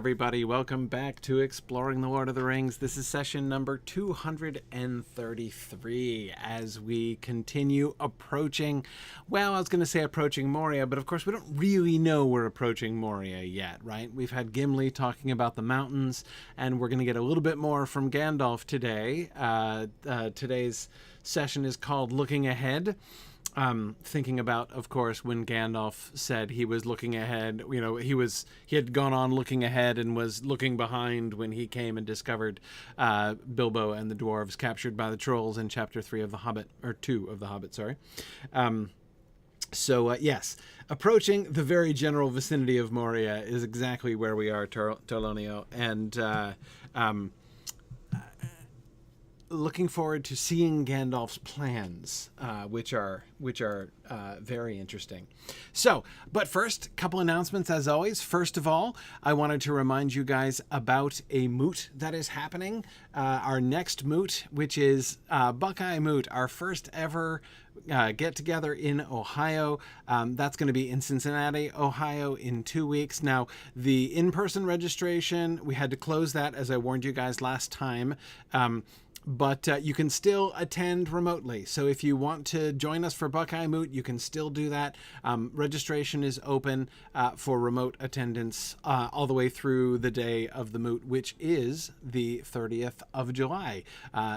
everybody. Welcome back to Exploring the Lord of the Rings. This is session number 233 as we continue approaching, well, I was going to say approaching Moria, but of course we don't really know we're approaching Moria yet, right? We've had Gimli talking about the mountains, and we're going to get a little bit more from Gandalf today. Today's session is called Looking Ahead. Thinking about, of course, when Gandalf said he was looking ahead, you know, he had gone on looking ahead and was looking behind when he came and discovered Bilbo and the dwarves captured by the trolls in chapter 3 of The Hobbit, or 2 of The Hobbit, sorry. Yes, approaching the very general vicinity of Moria is exactly where we are, Torlonio, and looking forward to seeing Gandalf's plans, which are very interesting. So, but first, a couple announcements as always. First of all, I wanted to remind you guys about a moot that is happening. Our next moot, which is Buckeye Moot, our first ever get together in Ohio. That's going to be in Cincinnati, Ohio in 2 weeks. Now, the in-person registration, we had to close that as I warned you guys last time. But you can still attend remotely. So if you want to join us for Buckeye Moot, you can still do that. Registration is open for remote attendance all the way through the day of the Moot, which is the 30th of July.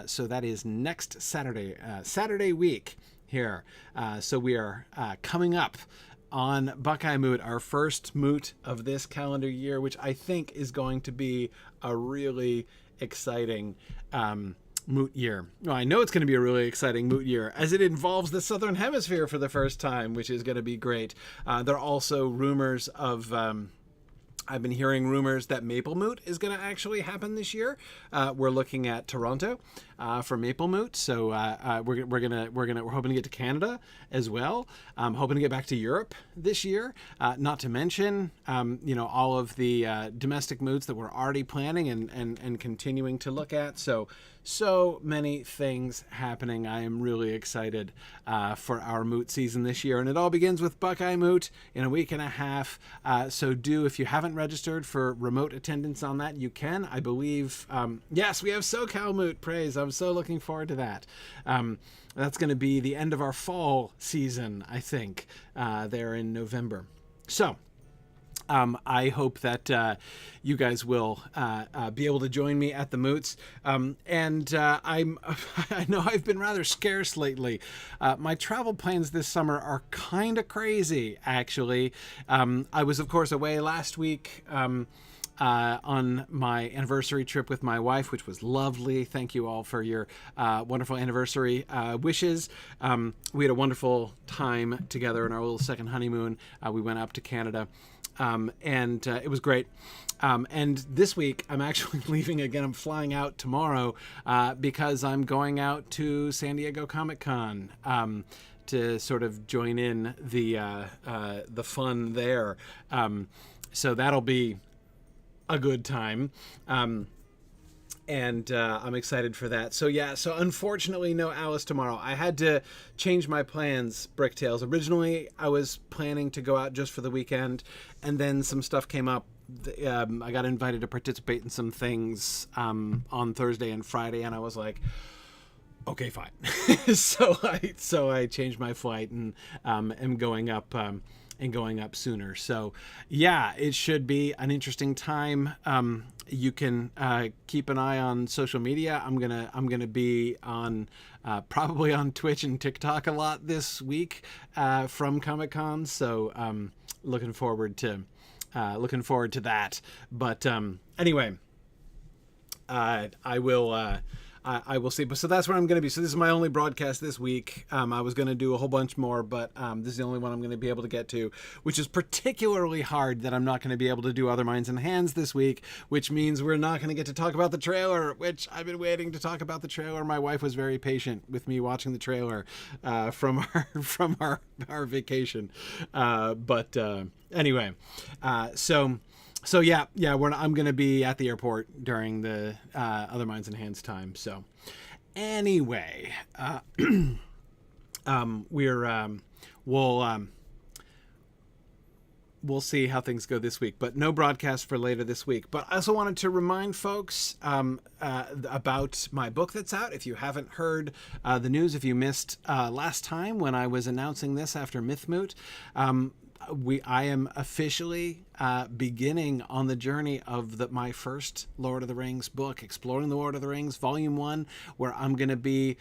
So that is next Saturday, Saturday week here. So we are coming up on Buckeye Moot, our first Moot of this calendar year, which I think is going to be a really exciting Moot year. Well, I know it's going to be a really exciting Moot year as it involves the Southern Hemisphere for the first time, which is going to be great. There are also rumors of I've been hearing rumors that Maple Moot is going to actually happen this year. We're looking at Toronto for Maple Moot, so we're hoping to get to Canada as well. Hoping to get back to Europe this year. Not to mention, all of the domestic moots that we're already planning and continuing to look at. So many things happening. I am really excited for our moot season this year. And it all begins with Buckeye Moot in a week and a half. So if you haven't registered for remote attendance on that, you can. I believe, yes, we have SoCal Moot. Praise. I'm so looking forward to that. That's going to be the end of our fall season, I think, there in November. So I hope that you guys will be able to join me at the moots. I know I've been rather scarce lately. My travel plans this summer are kind of crazy, actually. I was, of course, away last week on my anniversary trip with my wife, which was lovely. Thank you all for your wonderful anniversary wishes. We had a wonderful time together in our little second honeymoon. We went up to Canada. And it was great. And this week, I'm actually leaving again. I'm flying out tomorrow because I'm going out to San Diego Comic-Con to sort of join in the fun there. So that'll be a good time. And I'm excited for that. So unfortunately, no Alice tomorrow. I had to change my plans, Bricktails. Originally, I was planning to go out just for the weekend, and then some stuff came up. I got invited to participate in some things on Thursday and Friday, and I was like, okay, fine. so I changed my flight and am going up. Sooner. So yeah, it should be an interesting time. You can keep an eye on social media. I'm gonna be on probably on Twitch and TikTok a lot this week from Comic-Con. So looking forward to that. But anyway, I will see. But so that's where I'm going to be. So this is my only broadcast this week. I was going to do a whole bunch more, but this is the only one I'm going to be able to get to, which is particularly hard that I'm not going to be able to do Other Minds and Hands this week, which means we're not going to get to talk about the trailer, which I've been waiting to talk about the trailer. My wife was very patient with me watching the trailer from our vacation. Anyway, So yeah, I'm going to be at the airport during the Other Minds and Hands time. So anyway, we'll see how things go this week, but no broadcast for later this week. But I also wanted to remind folks about my book that's out. If you haven't heard the news, if you missed last time when I was announcing this after Mythmoot, I am officially beginning on the journey of my first Lord of the Rings book, Exploring the Lord of the Rings, Volume 1, where I'm going to be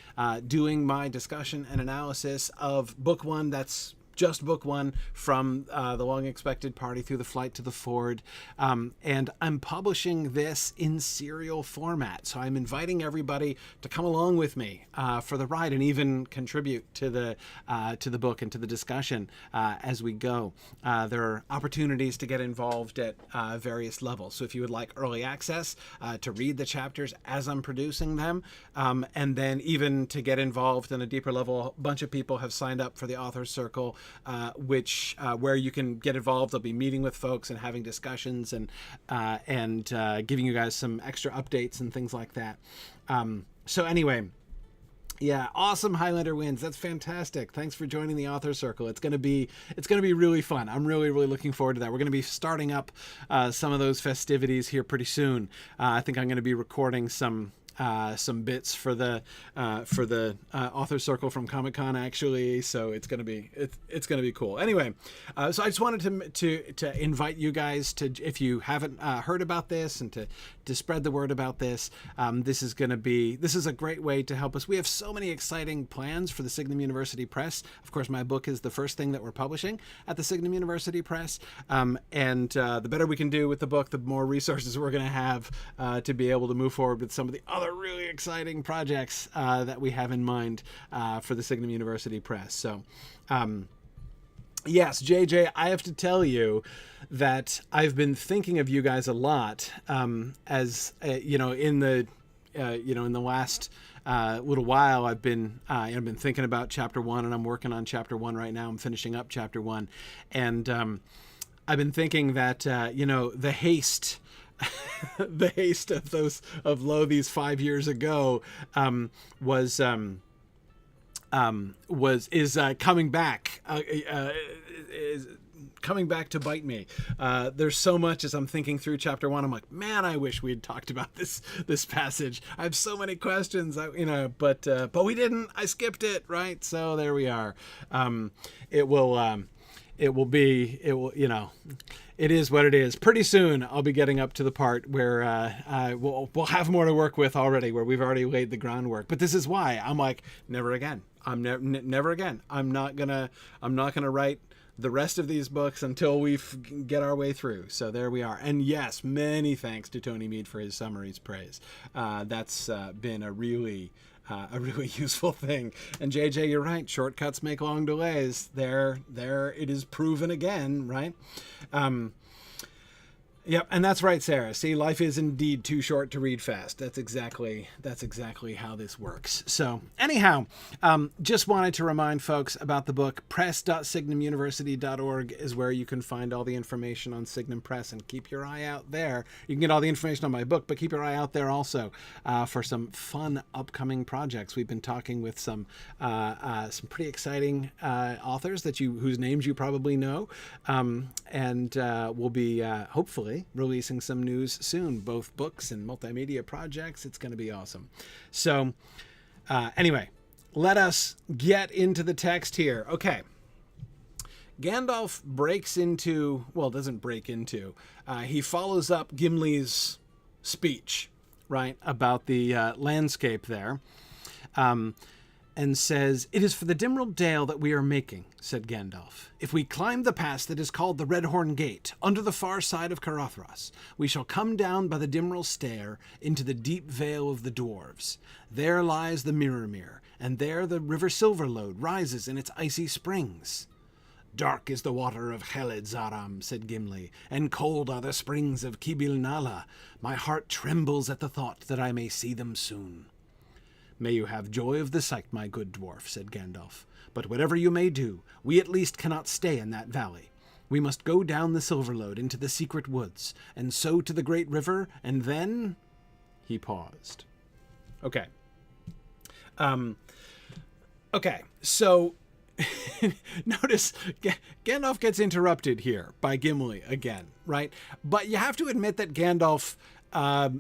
doing my discussion and analysis of Book 1. That's just Book 1, from the long-expected party through the flight to the ford. And I'm publishing this in serial format. So I'm inviting everybody to come along with me for the ride and even contribute to the book and to the discussion as we go. There are opportunities to get involved at various levels. So if you would like early access to read the chapters as I'm producing them, and then even to get involved on a deeper level, a bunch of people have signed up for the Author Circle, where you can get involved. I'll be meeting with folks and having discussions and giving you guys some extra updates and things like that. So anyway, yeah, awesome. Highlander wins. That's fantastic. Thanks for joining the Author Circle. It's gonna be really fun. I'm really looking forward to that. We're gonna be starting up some of those festivities here pretty soon. I think I'm gonna be recording some bits for the Author Circle from Comic-Con, actually, so it's gonna be cool. Anyway, so I just wanted to invite you guys to, if you haven't heard about this, and to spread the word about this. This is a great way to help us. We have so many exciting plans for the Signum University Press. Of course, my book is the first thing that we're publishing at the Signum University Press, and the better we can do with the book, the more resources we're going to have to be able to move forward with some of the other really exciting projects that we have in mind for the Signum University Press. So yes, JJ, I have to tell you that I've been thinking of you guys a lot, as in the last little while. I've been thinking about Chapter 1, and I'm working on Chapter 1 right now. I'm finishing up Chapter 1, and I've been thinking that the haste. The haste of Lothi's 5 years ago is coming back. Is coming back to bite me. There's so much, as I'm thinking through Chapter 1, I'm like, man, I wish we had talked about this passage. I have so many questions, but we didn't. I skipped it, right? So there we are. It is what it is. Pretty soon, I'll be getting up to the part where we'll have more to work with already, where we've already laid the groundwork. But this is why I'm like, never again. Never again. I'm not gonna write the rest of these books until we get our way through. So there we are. And yes, many thanks to Tony Mead for his summaries praise. That's been a really useful thing. And JJ, you're right. Shortcuts make long delays. There it is proven again, right? Yep, and that's right, Sarah. See, life is indeed too short to read fast. That's exactly how this works. So, anyhow, just wanted to remind folks about the book. Press.signumuniversity.org is where you can find all the information on Signum Press, and keep your eye out there. You can get all the information on my book, but keep your eye out there also for some fun upcoming projects. We've been talking with some pretty exciting authors whose names you probably know, and we'll be hopefully releasing some news soon, both books and multimedia projects. It's going to be awesome. So anyway, let us get into the text here. Okay. Gandalf doesn't break into, he follows up Gimli's speech, right, about the landscape there. And says, "It is for the Dimral Dale that we are making," said Gandalf. "If we climb the pass that is called the Redhorn Gate, under the far side of Carothras, we shall come down by the Dimral Stair into the deep vale of the dwarves. There lies the Mirrormere, and there the river Silverlode rises in its icy springs." "Dark is the water of Heled Zaram," said Gimli, "and cold are the springs of Kibil Nala. My heart trembles at the thought that I may see them soon." "May you have joy of the sight, my good dwarf," said Gandalf. "But whatever you may do, we at least cannot stay in that valley. We must go down the Silverlode into the secret woods, and so to the great river, and then—" He paused. Okay. So notice Gandalf gets interrupted here by Gimli again, right? But you have to admit that Gandalf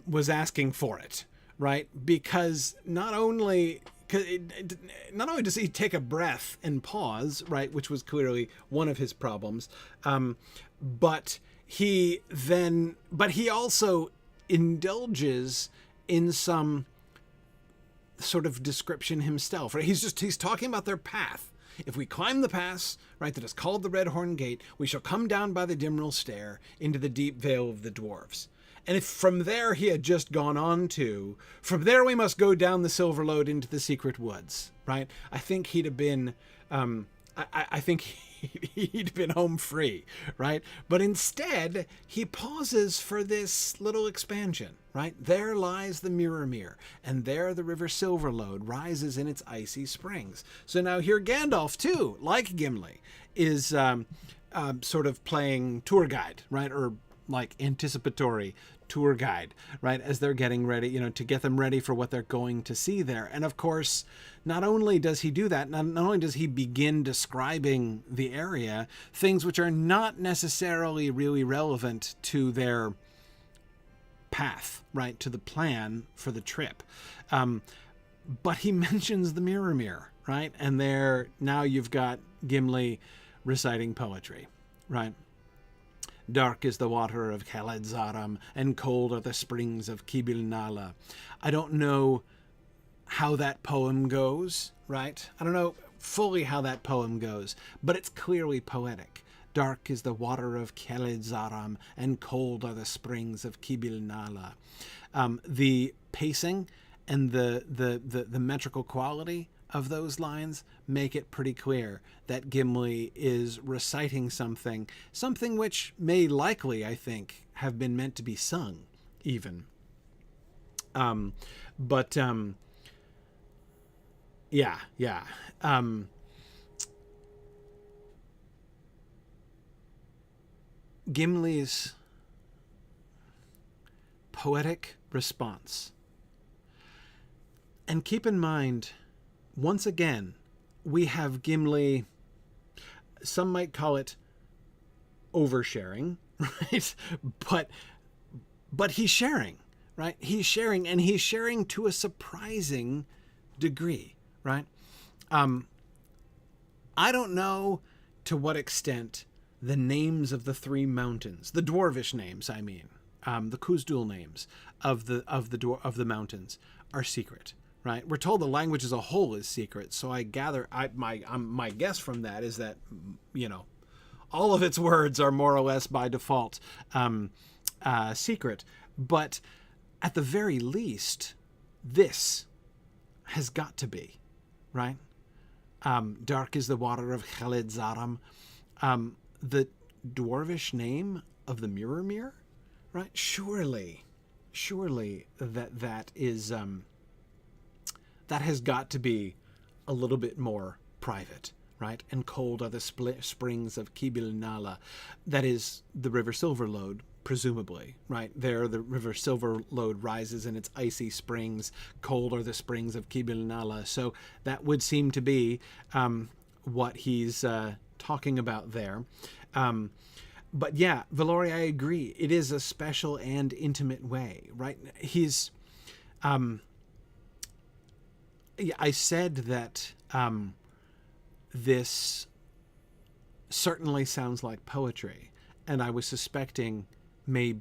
was asking for it, right? Because not only does he take a breath and pause, right, which was clearly one of his problems, but he also indulges in some sort of description himself, right? He's talking about their path. If we climb the pass, right, that is called the Red Horn Gate, we shall come down by the Dimril Stair into the deep vale of the dwarves. And if from there he had just gone on to, from there we must go down the Silver Lode into the secret woods, right? I think he'd have been, I think he'd been home free, right? But instead, he pauses for this little expansion, right? There lies the Mirror, and there the river Silverlode rises in its icy springs. So now here Gandalf, too, like Gimli, is sort of playing tour guide, right? Or like anticipatory tour guide, right? As they're getting ready, to get them ready for what they're going to see there. And of course, not only does he do that, not only does he begin describing the area, things which are not necessarily really relevant to their path, right? To the plan for the trip. But he mentions the Mirror, right? And there, now you've got Gimli reciting poetry, right? Dark is the water of Khaled-Zaram, and cold are the springs of Kibil-Nala. I don't know how that poem goes, right? I don't know fully how that poem goes, but it's clearly poetic. Dark is the water of Khaled-Zaram, and cold are the springs of Kibil-Nala. The pacing and the metrical quality of those lines make it pretty clear that Gimli is reciting something which may likely, I think, have been meant to be sung, even. Yeah. Gimli's poetic response. And keep in mind, once again, we have Gimli, some might call it oversharing, right? But he's sharing, right? He's sharing, and he's sharing to a surprising degree, right? I don't know to what extent the names of the three mountains, the dwarvish names, I mean, the Khuzdul names of the mountains are secret. Right, we're told the language as a whole is secret, so I gather my guess from that is that all of its words are more or less by default secret. But at the very least, this has got to be right. Dark is the water of Khaled-Zaram, the dwarvish name of the Mirror, right? Surely that is. That has got to be a little bit more private, right? And cold are the springs of Kibil-Nala. That is the river Silverlode, presumably, right? There the river Silverlode rises in its icy springs. Cold are the springs of Kibil-Nala. So that would seem to be what he's talking about there. But yeah, Valori, I agree. It is a special and intimate way, right? He's... I said that this certainly sounds like poetry, and I was suspecting may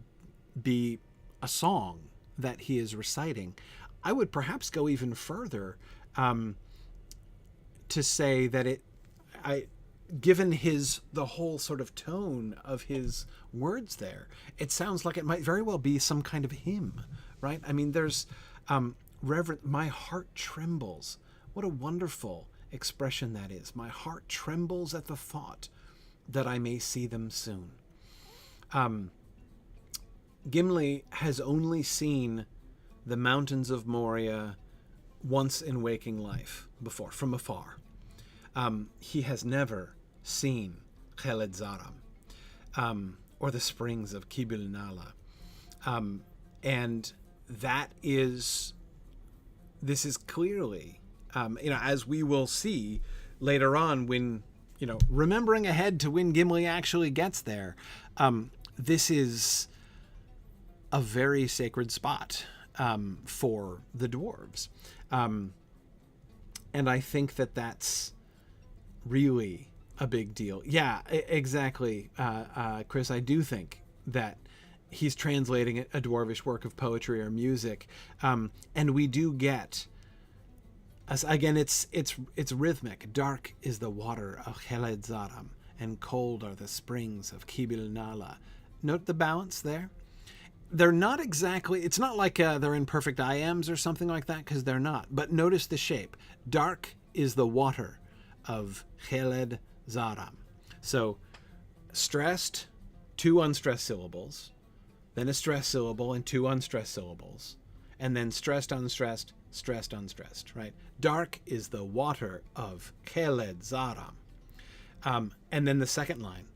be a song that he is reciting. I would perhaps go even further to say that given the whole sort of tone of his words there, it sounds like it might very well be some kind of hymn, right? I mean, there's... Reverend, my heart trembles. What a wonderful expression that is. My heart trembles at the thought that I may see them soon. Gimli has only seen the mountains of Moria once in waking life before, from afar. He has never seen Khaled-Zaram or the springs of Kibil-Nala. And this is clearly, as we will see, later on when, remembering ahead to when Gimli actually gets there, this is a very sacred spot for the dwarves. And I think that that's really a big deal. Yeah, exactly, Chris. I do think that he's translating a dwarvish work of poetry or music, and we do get, again, it's rhythmic. Dark is the water of Heled Zaram, and cold are the springs of Kibil Nala. Note the balance there. They're not exactly, it's not like they're in perfect iambs or something like that, because they're not. But notice the shape. Dark is the water of Heled Zaram. So stressed, 2 unstressed syllables, then a stressed syllable and 2 unstressed syllables, and then stressed, unstressed, stressed, unstressed, right? Dark is the water of Heled Zaram. And then the second line,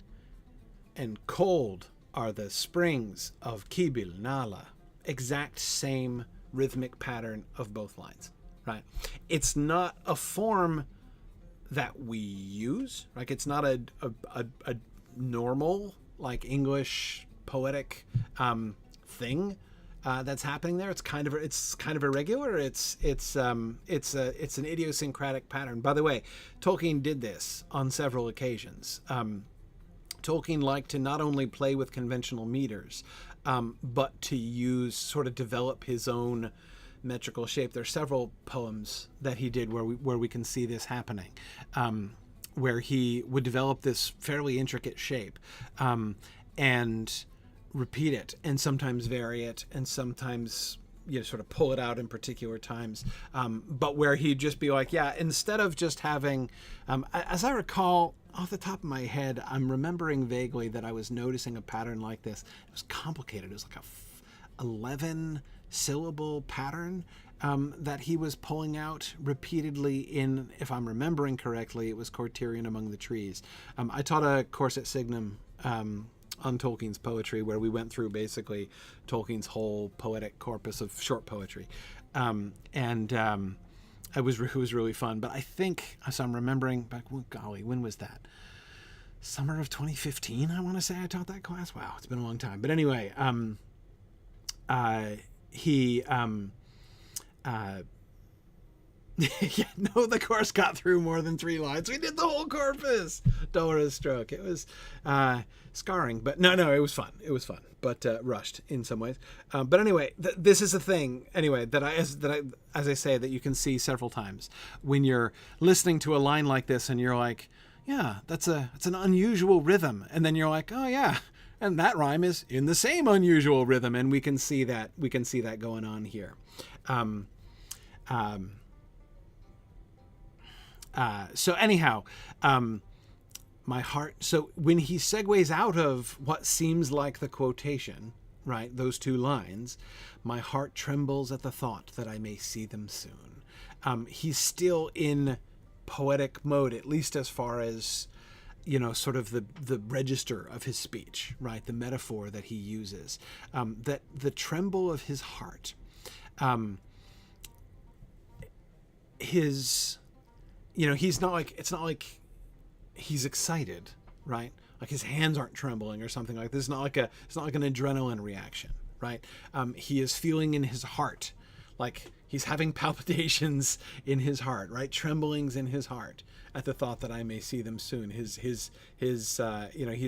and cold are the springs of Kibil Nala. Exact same rhythmic pattern of both lines, right? It's not a form that we use, like it's not a normal, like, English poetic thing that's happening there. It's kind of irregular. It's an idiosyncratic pattern. By the way, Tolkien did this on several occasions. Tolkien liked to not only play with conventional meters, but to sort of develop his own metrical shape. There are several poems that he did where we can see this happening, where he would develop this fairly intricate shape and repeat it, and sometimes vary it, and sometimes sort of pull it out in particular times, but where he'd just be like, yeah, instead of just having, as I recall, off the top of my head, I'm remembering vaguely that I was noticing a pattern like this. It was complicated. It was like a 11 syllable pattern that he was pulling out repeatedly in, if I'm remembering correctly, it was Cortirion Among the Trees. I taught a course at Signum on Tolkien's poetry, where we went through basically Tolkien's whole poetic corpus of short poetry. It was really fun. But I think, as I'm remembering back, golly, when was that? Summer of 2015, I want to say I taught that class. Wow, it's been a long time. But anyway, the course got through more than 3 lines. We did the whole corpus. Dolores stroke. It was scarring, but no, it was fun. It was fun, but rushed in some ways. But anyway, this is a thing. Anyway, as I say, that you can see several times when you're listening to a line like this, and you're like, yeah, it's an unusual rhythm, and then you're like, oh yeah, and that rhyme is in the same unusual rhythm, and we can see that going on here. So anyhow, my heart, so when he segues out of what seems like the quotation, right, those 2 lines, my heart trembles at the thought that I may see them soon. He's still in poetic mode, at least as far as, sort of the register of his speech, right, the metaphor that he uses, that the tremble of his heart, his... it's not like he's excited, right? Like his hands aren't trembling or something like this. It's not like an adrenaline reaction, right? He is feeling in his heart, like he's having palpitations in his heart, right? Tremblings in his heart at the thought that I may see them soon. He's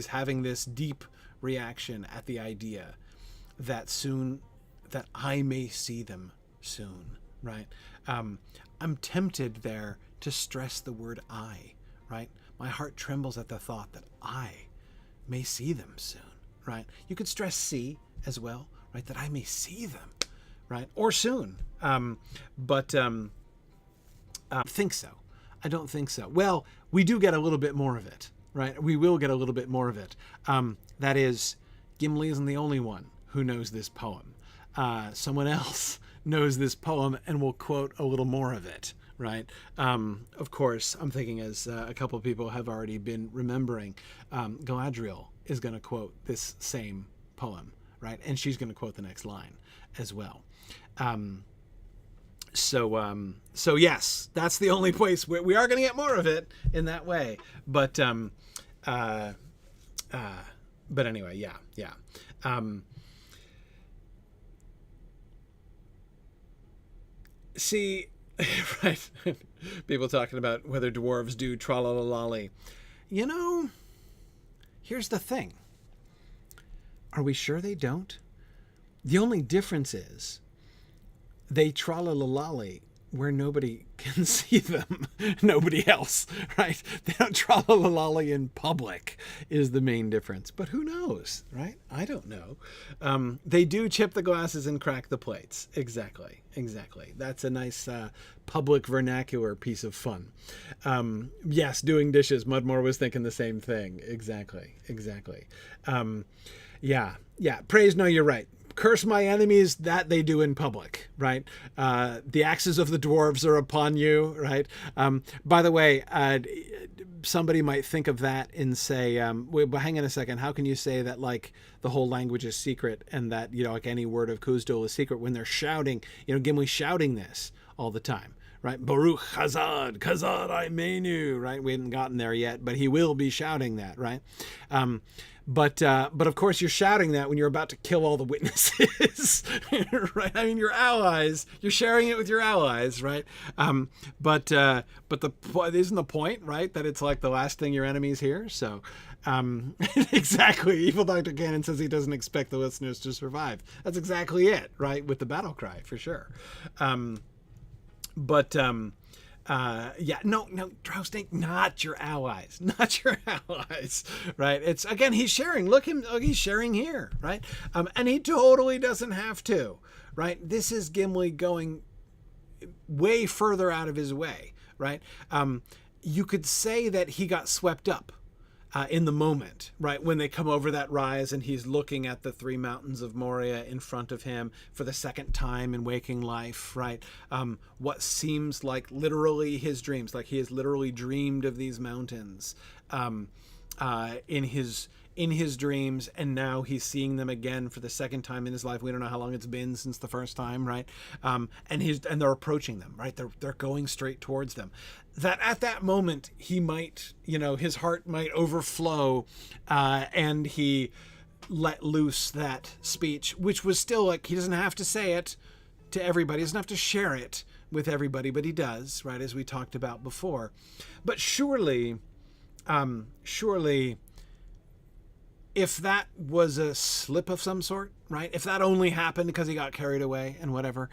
having this deep reaction at the idea that I may see them soon, right? I'm tempted there to stress the word I, right? My heart trembles at the thought that I may see them soon, right? You could stress see as well, right? That I may see them, right? Or soon. But think so. I don't think so. Well, we do get a little bit more of it, right? We will get a little bit more of it. That is, Gimli isn't the only one who knows this poem. Someone else knows this poem and will quote a little more of it, right? Of course, I'm thinking, as a couple of people have already been remembering, Galadriel is going to quote this same poem, right? And she's going to quote the next line as well. So yes, that's the only place where we are going to get more of it in that way. But uh, but anyway, yeah. See, right? People talking about whether dwarves do tra-la-la-lolly. You know, here's the thing. Are we sure they don't? The only difference is they tra-la-la-lolly where nobody can see them, nobody else, right? They don't tra-la-la-lolly in public is the main difference. But who knows, right? I don't know. They do chip the glasses and crack the plates. Exactly. That's a nice public vernacular piece of fun. Yes, doing dishes. Mudmore was thinking the same thing. Exactly. Yeah. Praise, no, you're right. Curse my enemies, that they do in public, right? The axes of the dwarves are upon you, right? By the way, somebody might think of that and say, wait, but hang on a second, how can you say that like the whole language is secret and that, like any word of Khuzdul is secret when they're shouting, Gimli's shouting this all the time, right? Baruch Chazad, I Menu, right? We haven't gotten there yet, but he will be shouting that, right? But of course you're shouting that when you're about to kill all the witnesses, right? I mean, your allies, you're sharing it with your allies, right? But isn't the point, right? That it's like the last thing your enemies hear. So, exactly. Evil Dr. Cannon says he doesn't expect the listeners to survive. That's exactly it, right? With the battle cry, for sure. Drowsnake, not your allies, right? It's again, he's sharing. Look, he's sharing here, right? And he totally doesn't have to, right? This is Gimli going way further out of his way, right? You could say that he got swept up in the moment, right? When they come over that rise and he's looking at the three mountains of Moria in front of him for the second time in waking life, right? What seems like literally his dreams, like he has literally dreamed of these mountains in his dreams, and now he's seeing them again for the second time in his life. We don't know how long it's been since the first time, right? And they're approaching them, right? They're going straight towards them. That at that moment he might, his heart might overflow, and he let loose that speech, which was still like, he doesn't have to say it to everybody, he doesn't have to share it with everybody, but he does, right? As we talked about before. But surely, if that was a slip of some sort, right? If that only happened because he got carried away and whatever,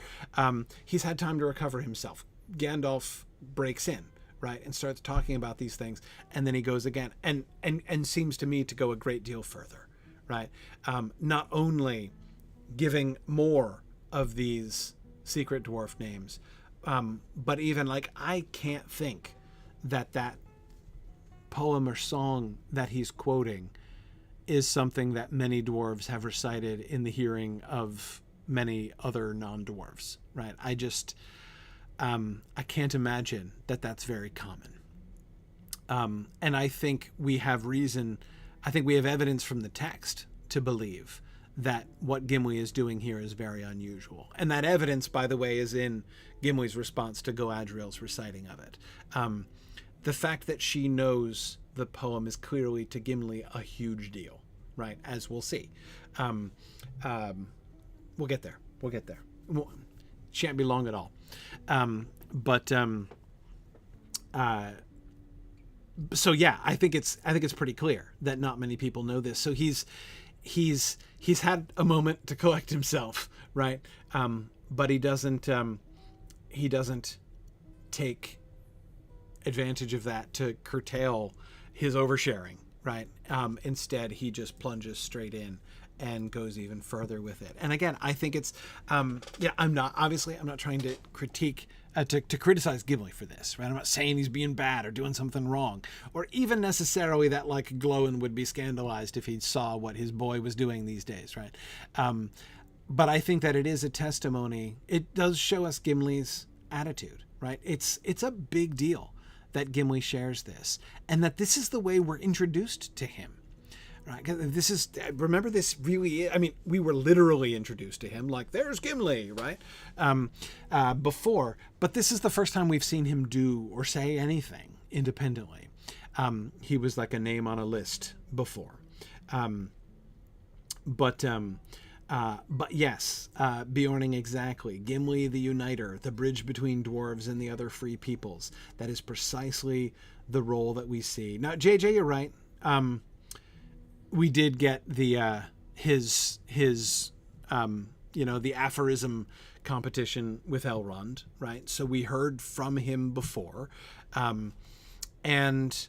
he's had time to recover himself. Gandalf breaks in, right, and starts talking about these things, and then he goes again, and seems to me to go a great deal further, right? Not only giving more of these secret dwarf names, but even like, I can't think that poem or song that he's quoting is something that many dwarves have recited in the hearing of many other non-dwarves, right? I can't imagine that that's very common. And I think we have evidence from the text to believe that what Gimli is doing here is very unusual. And that evidence, by the way, is in Gimli's response to Galadriel's reciting of it. The fact that she knows the poem is clearly to Gimli a huge deal, right? As we'll see. We'll get there. Shan't be long at all. So yeah, I think it's pretty clear that not many people know this. So he's had a moment to collect himself, right? But he doesn't take advantage of that to curtail his oversharing, right? Instead, he just plunges straight in and goes even further with it. And again, I think it's, I'm not trying to critique, to criticize Gimli for this, right? I'm not saying he's being bad or doing something wrong, or even necessarily that like Gloin would be scandalized if he saw what his boy was doing these days, right? But I think that it is a testimony. It does show us Gimli's attitude, right? It's a big deal that Gimli shares this, and that this is the way we're introduced to him, right? This is, remember, this really, I mean, we were literally introduced to him, like, there's Gimli, right? Before, but this is the first time we've seen him do or say anything independently. He was like a name on a list before. But yes, Bjorning, exactly. Gimli the Uniter, the bridge between dwarves and the other free peoples. That is precisely the role that we see. Now, JJ, you're right. We did get the his the aphorism competition with Elrond, right? So we heard from him before, and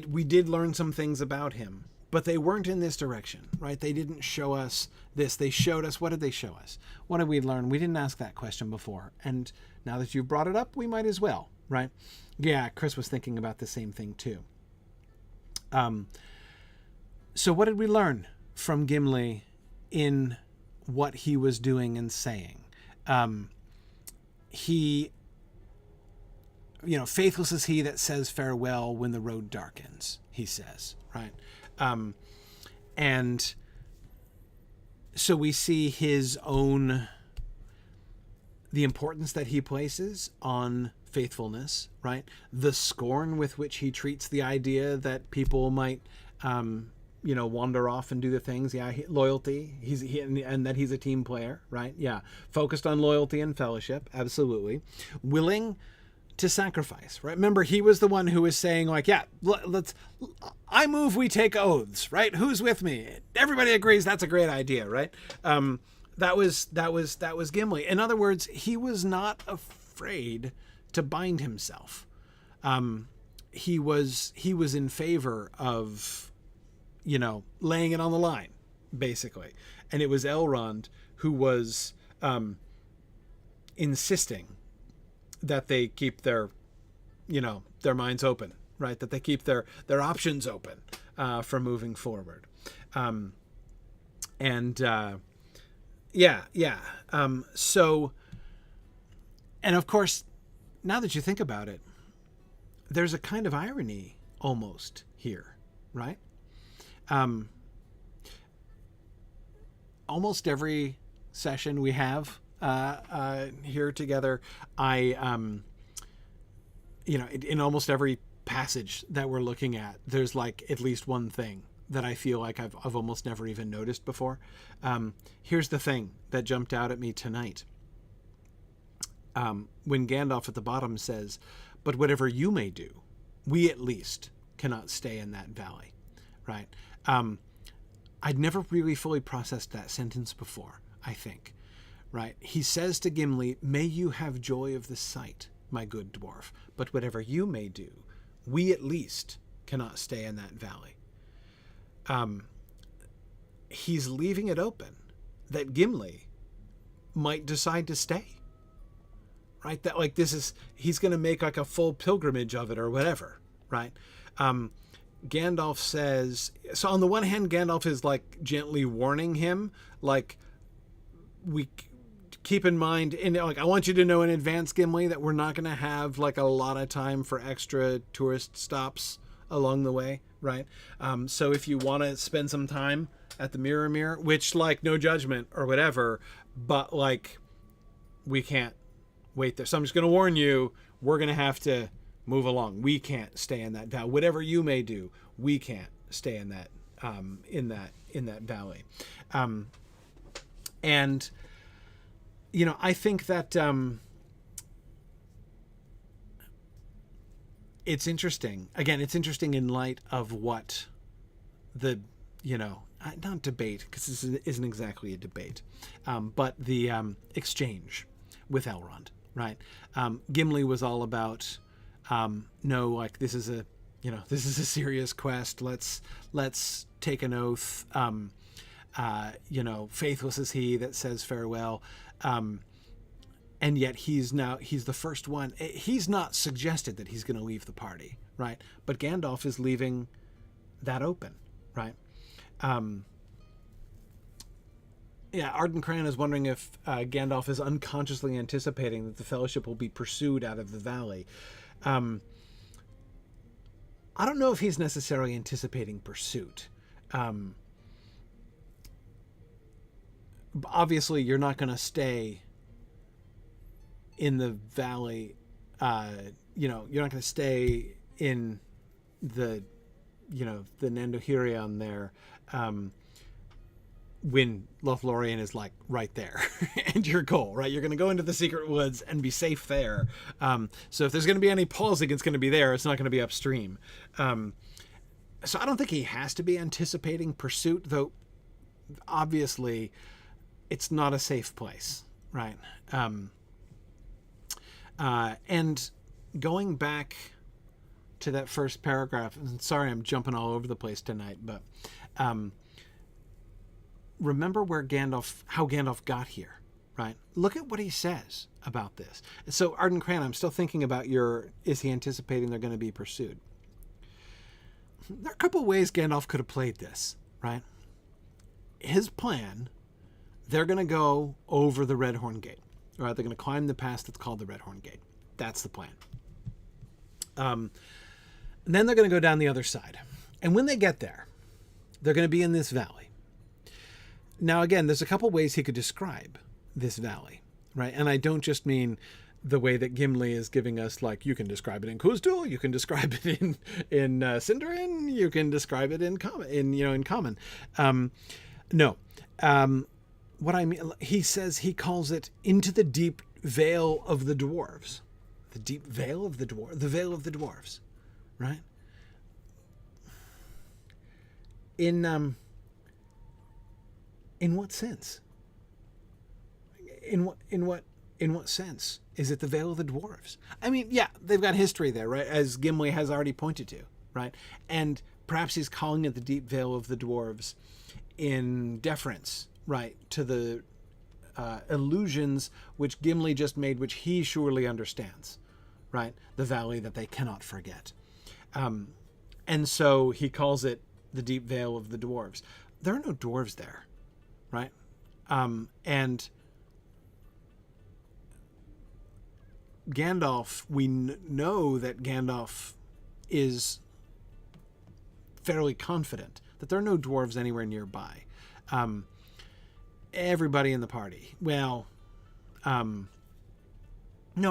we did learn some things about him, but they weren't in this direction, right? They didn't show us this. They showed us, what did they show us? What did we learn? We didn't ask that question before. And now that you've brought it up, we might as well, right? Yeah, Chris was thinking about the same thing too. So what did we learn from Gimli in what he was doing and saying? He, faithless is he that says farewell when the road darkens, he says, right? And so we see his own, the importance that he places on faithfulness, right? The scorn with which he treats the idea that people might, wander off and do the things. Yeah, loyalty. And that he's a team player, right? Yeah, focused on loyalty and fellowship, absolutely. Willing to sacrifice, right? Remember, he was the one who was saying, like, yeah, I move, we take oaths, right? Who's with me? Everybody agrees that's a great idea, right? That was Gimli. In other words, he was not afraid to bind himself. He was in favor of, laying it on the line, basically. And it was Elrond who was insisting that they keep their minds open, right? That they keep their options open for moving forward. So, and of course, now that you think about it, there's a kind of irony almost here, right? Almost every session we have here together, in almost every passage that we're looking at, there's like at least one thing that I feel like I've almost never even noticed before. Here's the thing that jumped out at me tonight. When Gandalf at the bottom says, "But whatever you may do, we at least cannot stay in that valley," right? I'd never really fully processed that sentence before, I think, right? He says to Gimli, "May you have joy of the sight, my good dwarf, but whatever you may do, we at least cannot stay in that valley." He's leaving it open that Gimli might decide to stay, right? That like he's going to make like a full pilgrimage of it or whatever, right? Gandalf says, so on the one hand, Gandalf is like gently warning him, like, we keep in mind, and like, I want you to know in advance, Gimli, that we're not going to have like a lot of time for extra tourist stops along the way, right? So if you want to spend some time at the Mirror, which, like, no judgment or whatever, but like, we can't wait there. So I'm just going to warn you, we're going to have to move along. We can't stay in that valley. Whatever you may do, we can't stay in that valley. And I think that it's interesting. Again, it's interesting in light of what the not debate, because this isn't exactly a debate, but the exchange with Elrond, right? Gimli was all about no, like, this is a serious quest. Let's take an oath. Faithless is he that says farewell. And yet he's the first one. He's not suggested that he's going to leave the party, right? But Gandalf is leaving that open, right? Arden Cran is wondering if Gandalf is unconsciously anticipating that the Fellowship will be pursued out of the valley. I don't know if he's necessarily anticipating pursuit. Obviously, you're not going to stay in the valley. You're not going to stay in the Nandohirion there when Lothlorien is like right there and your goal, right? You're going to go into the secret woods and be safe there. So if there's going to be any pausing, it's going to be there. It's not going to be upstream. So I don't think he has to be anticipating pursuit, though obviously it's not a safe place, right? And going back to that first paragraph, and sorry I'm jumping all over the place tonight, but remember how Gandalf got here, right? Look at what he says about this. So Arden Cran, I'm still thinking about is he anticipating they're going to be pursued? There are a couple ways Gandalf could have played this, right? His plan, they're going to go over the Redhorn Gate, right? They're going to climb the pass that's called the Redhorn Gate. That's the plan. And then they're going to go down the other side. And when they get there, they're going to be in this valley. Now, again, there's a couple ways he could describe this valley, right? And I don't just mean the way that Gimli is giving us, like, you can describe it in Khuzdul, you can describe it in Sindarin, you can describe it in common. No. What I mean, he says he calls it into the deep vale of the dwarves. The deep vale of the veil of the dwarves, right? In what sense? In what sense is it the veil of the dwarves? I mean, yeah, they've got history there, right? As Gimli has already pointed to, right? And perhaps he's calling it the deep veil of the dwarves in deference, right, to the illusions which Gimli just made, which he surely understands, right? The valley that they cannot forget. And so he calls it the deep veil of the dwarves. There are no dwarves there, right? And Gandalf, we know that Gandalf is fairly confident that there are no dwarves anywhere nearby. Everybody in the party, no,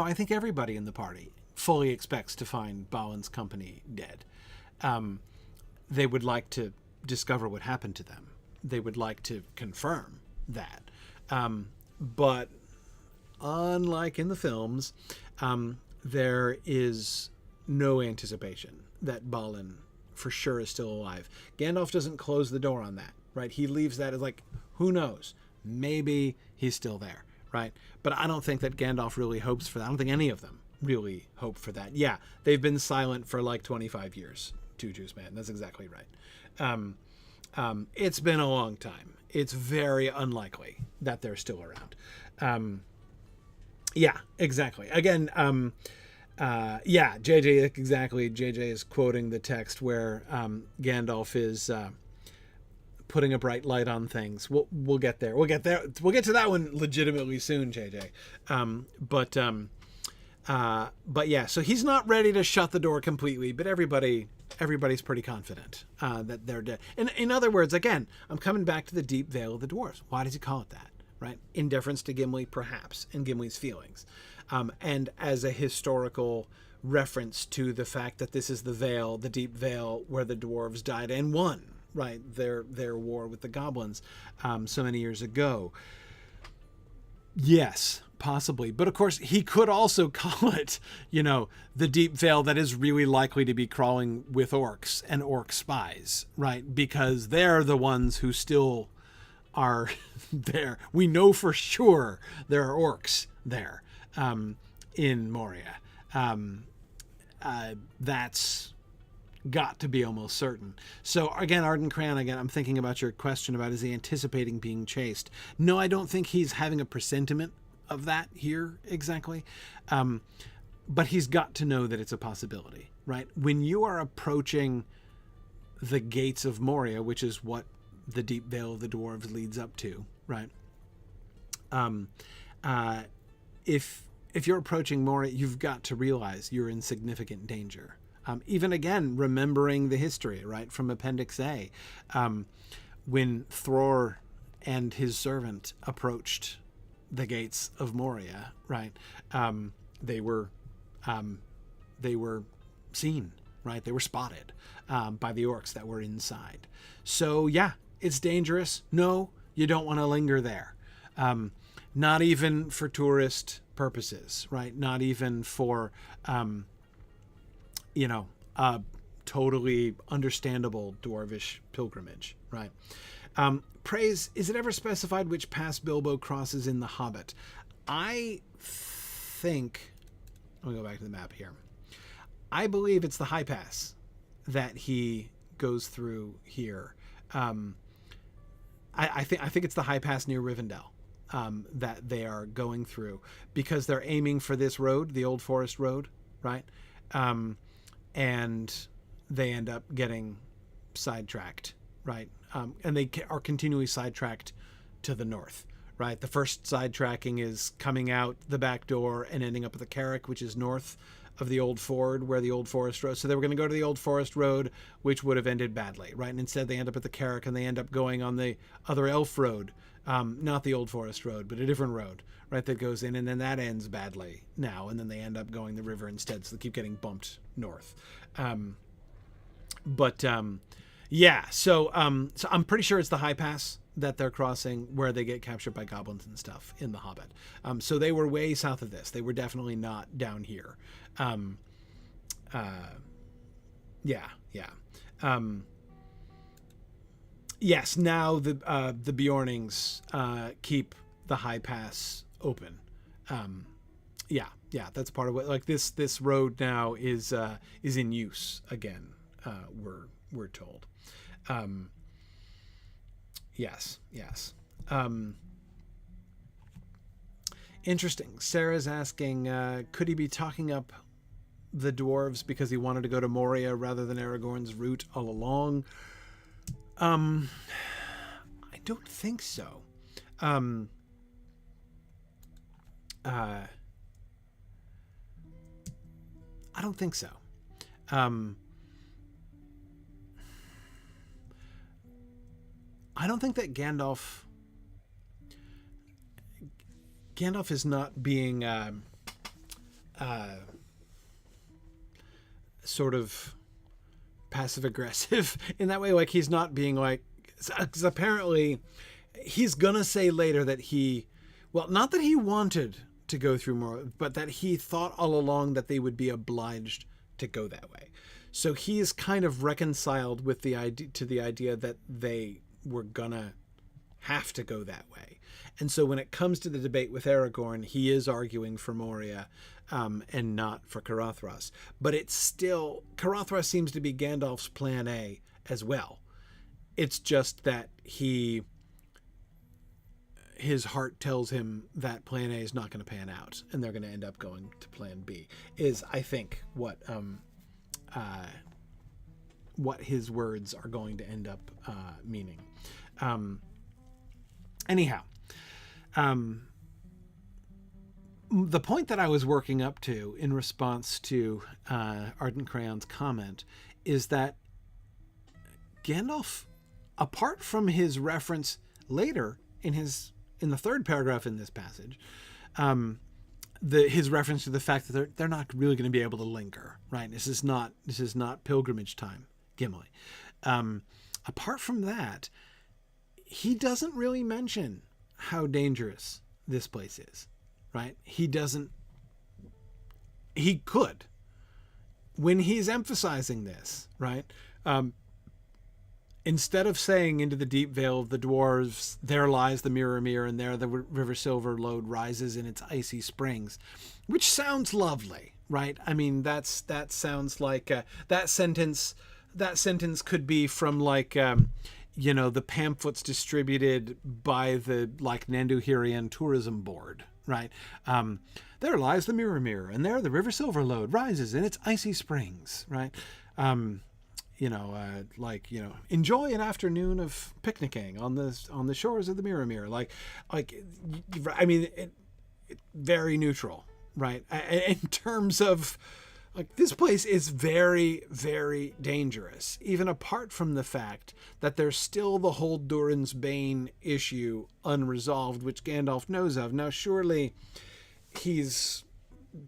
I think everybody in the party fully expects to find Balin's company dead. They would like to discover what happened to them. They would like to confirm that. But unlike in the films, there is no anticipation that Balin for sure is still alive. Gandalf doesn't close the door on that, right? He leaves that as like, who knows? Maybe he's still there, right? But I don't think that Gandalf really hopes for that. I don't think any of them really hope for that. Yeah, they've been silent for like 25 years. Two Jews, man. That's exactly right. It's been a long time. It's very unlikely that they're still around. Yeah, exactly. Again, yeah, JJ, exactly. JJ is quoting the text where Gandalf is putting a bright light on things. We'll get there. We'll get to that one legitimately soon, JJ. But yeah, so he's not ready to shut the door completely, but everybody's pretty confident that they're dead. And in other words, again, I'm coming back to the deep veil of the dwarves. Why does he call it that? Right? In deference to Gimli, perhaps, and Gimli's feelings. And as a historical reference to the fact that this is the veil, the deep veil where the dwarves died and won, right? Their war with the goblins so many years ago. Yes, possibly. But of course, he could also call it, the deep veil that is really likely to be crawling with orcs and orc spies, right? Because they're the ones who still are there. We know for sure there are orcs there in Moria. That's got to be almost certain. So again, Arden Cran, I'm thinking about your question about is he anticipating being chased? No, I don't think he's having a presentiment of that here exactly. But he's got to know that it's a possibility, right? When you are approaching the gates of Moria, which is what the deep veil of the dwarves leads up to, right? If you're approaching Moria, you've got to realize you're in significant danger. Even again, remembering the history, right, from Appendix A, when Thror and his servant approached the gates of Moria, right, they were seen, right? They were spotted by the orcs that were inside. So yeah, it's dangerous. No, you don't want to linger there. Not even for tourist purposes, right? Not even for, a totally understandable dwarvish pilgrimage, right? Praise, is it ever specified which pass Bilbo crosses in The Hobbit? I think, let me go back to the map here. I believe it's the High Pass that he goes through here. I think it's the High Pass near Rivendell that they are going through, because they're aiming for this road, the Old Forest Road, right? And they end up getting sidetracked, right? And they are continually sidetracked to the north, right? The first sidetracking is coming out the back door and ending up at the Carrick, which is north of the Old Ford, where the Old Forest Road. So they were going to go to the Old Forest Road, which would have ended badly, right? And instead they end up at the Carrick, and they end up going on the other Elf Road, not the Old Forest Road, but a different road, right? That goes in, and then that ends badly now, and then they end up going the river instead. So they keep getting bumped north. Yeah. So I'm pretty sure it's the High Pass that they're crossing, where they get captured by goblins and stuff in The Hobbit. So they were way south of this. They were definitely not down here. Yes, now the Bjornings keep the High Pass open. That's part of what, like, this road now is in use again. We're told. Yes. Interesting. Sarah's asking, could he be talking up the dwarves because he wanted to go to Moria rather than Aragorn's route all along? I don't think so. I don't think so. I don't think that Gandalf is not being sort of passive aggressive in that way. Like, he's not being like, because apparently he's gonna say later that not that he wanted to go through more, but that he thought all along that they would be obliged to go that way. So he's kind of reconciled with the idea that they were gonna have to go that way. And so when it comes to the debate with Aragorn, he is arguing for Moria and not for Carothras. But it's still, Carothras seems to be Gandalf's plan A as well. It's just that his heart tells him that plan A is not going to pan out, and they're going to end up going to plan B, is, I think, what his words are going to end up meaning. Anyhow, the point that I was working up to in response to Ardent Crayon's comment is that Gandalf, apart from his reference later in the third paragraph in this passage, his reference to the fact that they're not really going to be able to linger, right? This is not pilgrimage time, Gimli. Apart from that, he doesn't really mention how dangerous this place is, right? He could, when he's emphasizing this, right? Instead of saying, into the deep vale of the dwarves, there lies the Mirror, and there the River Silver Lode rises in its icy springs, which sounds lovely, right? I mean, that sounds like that sentence could be from, like, the pamphlets distributed by the, like, Nanduhirian Tourism Board, right? There lies the Mirror, and there the River Silver Lode rises in its icy springs, right? Enjoy an afternoon of picnicking on the shores of the Mirror. I mean, it very neutral, right? In terms of Like, this place is very, very dangerous, even apart from the fact that there's still the whole Durin's Bane issue unresolved, which Gandalf knows of. Now, surely he's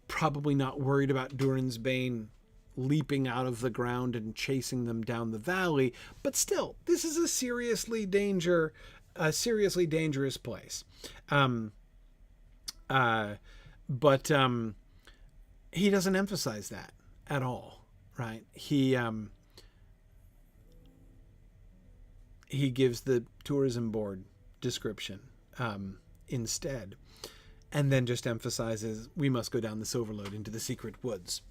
probably not worried about Durin's Bane leaping out of the ground and chasing them down the valley, but still, this is a seriously dangerous place. But he doesn't emphasize that at all, right? He gives the tourism board description instead, and then just emphasizes we must go down the Silverlode into the secret woods.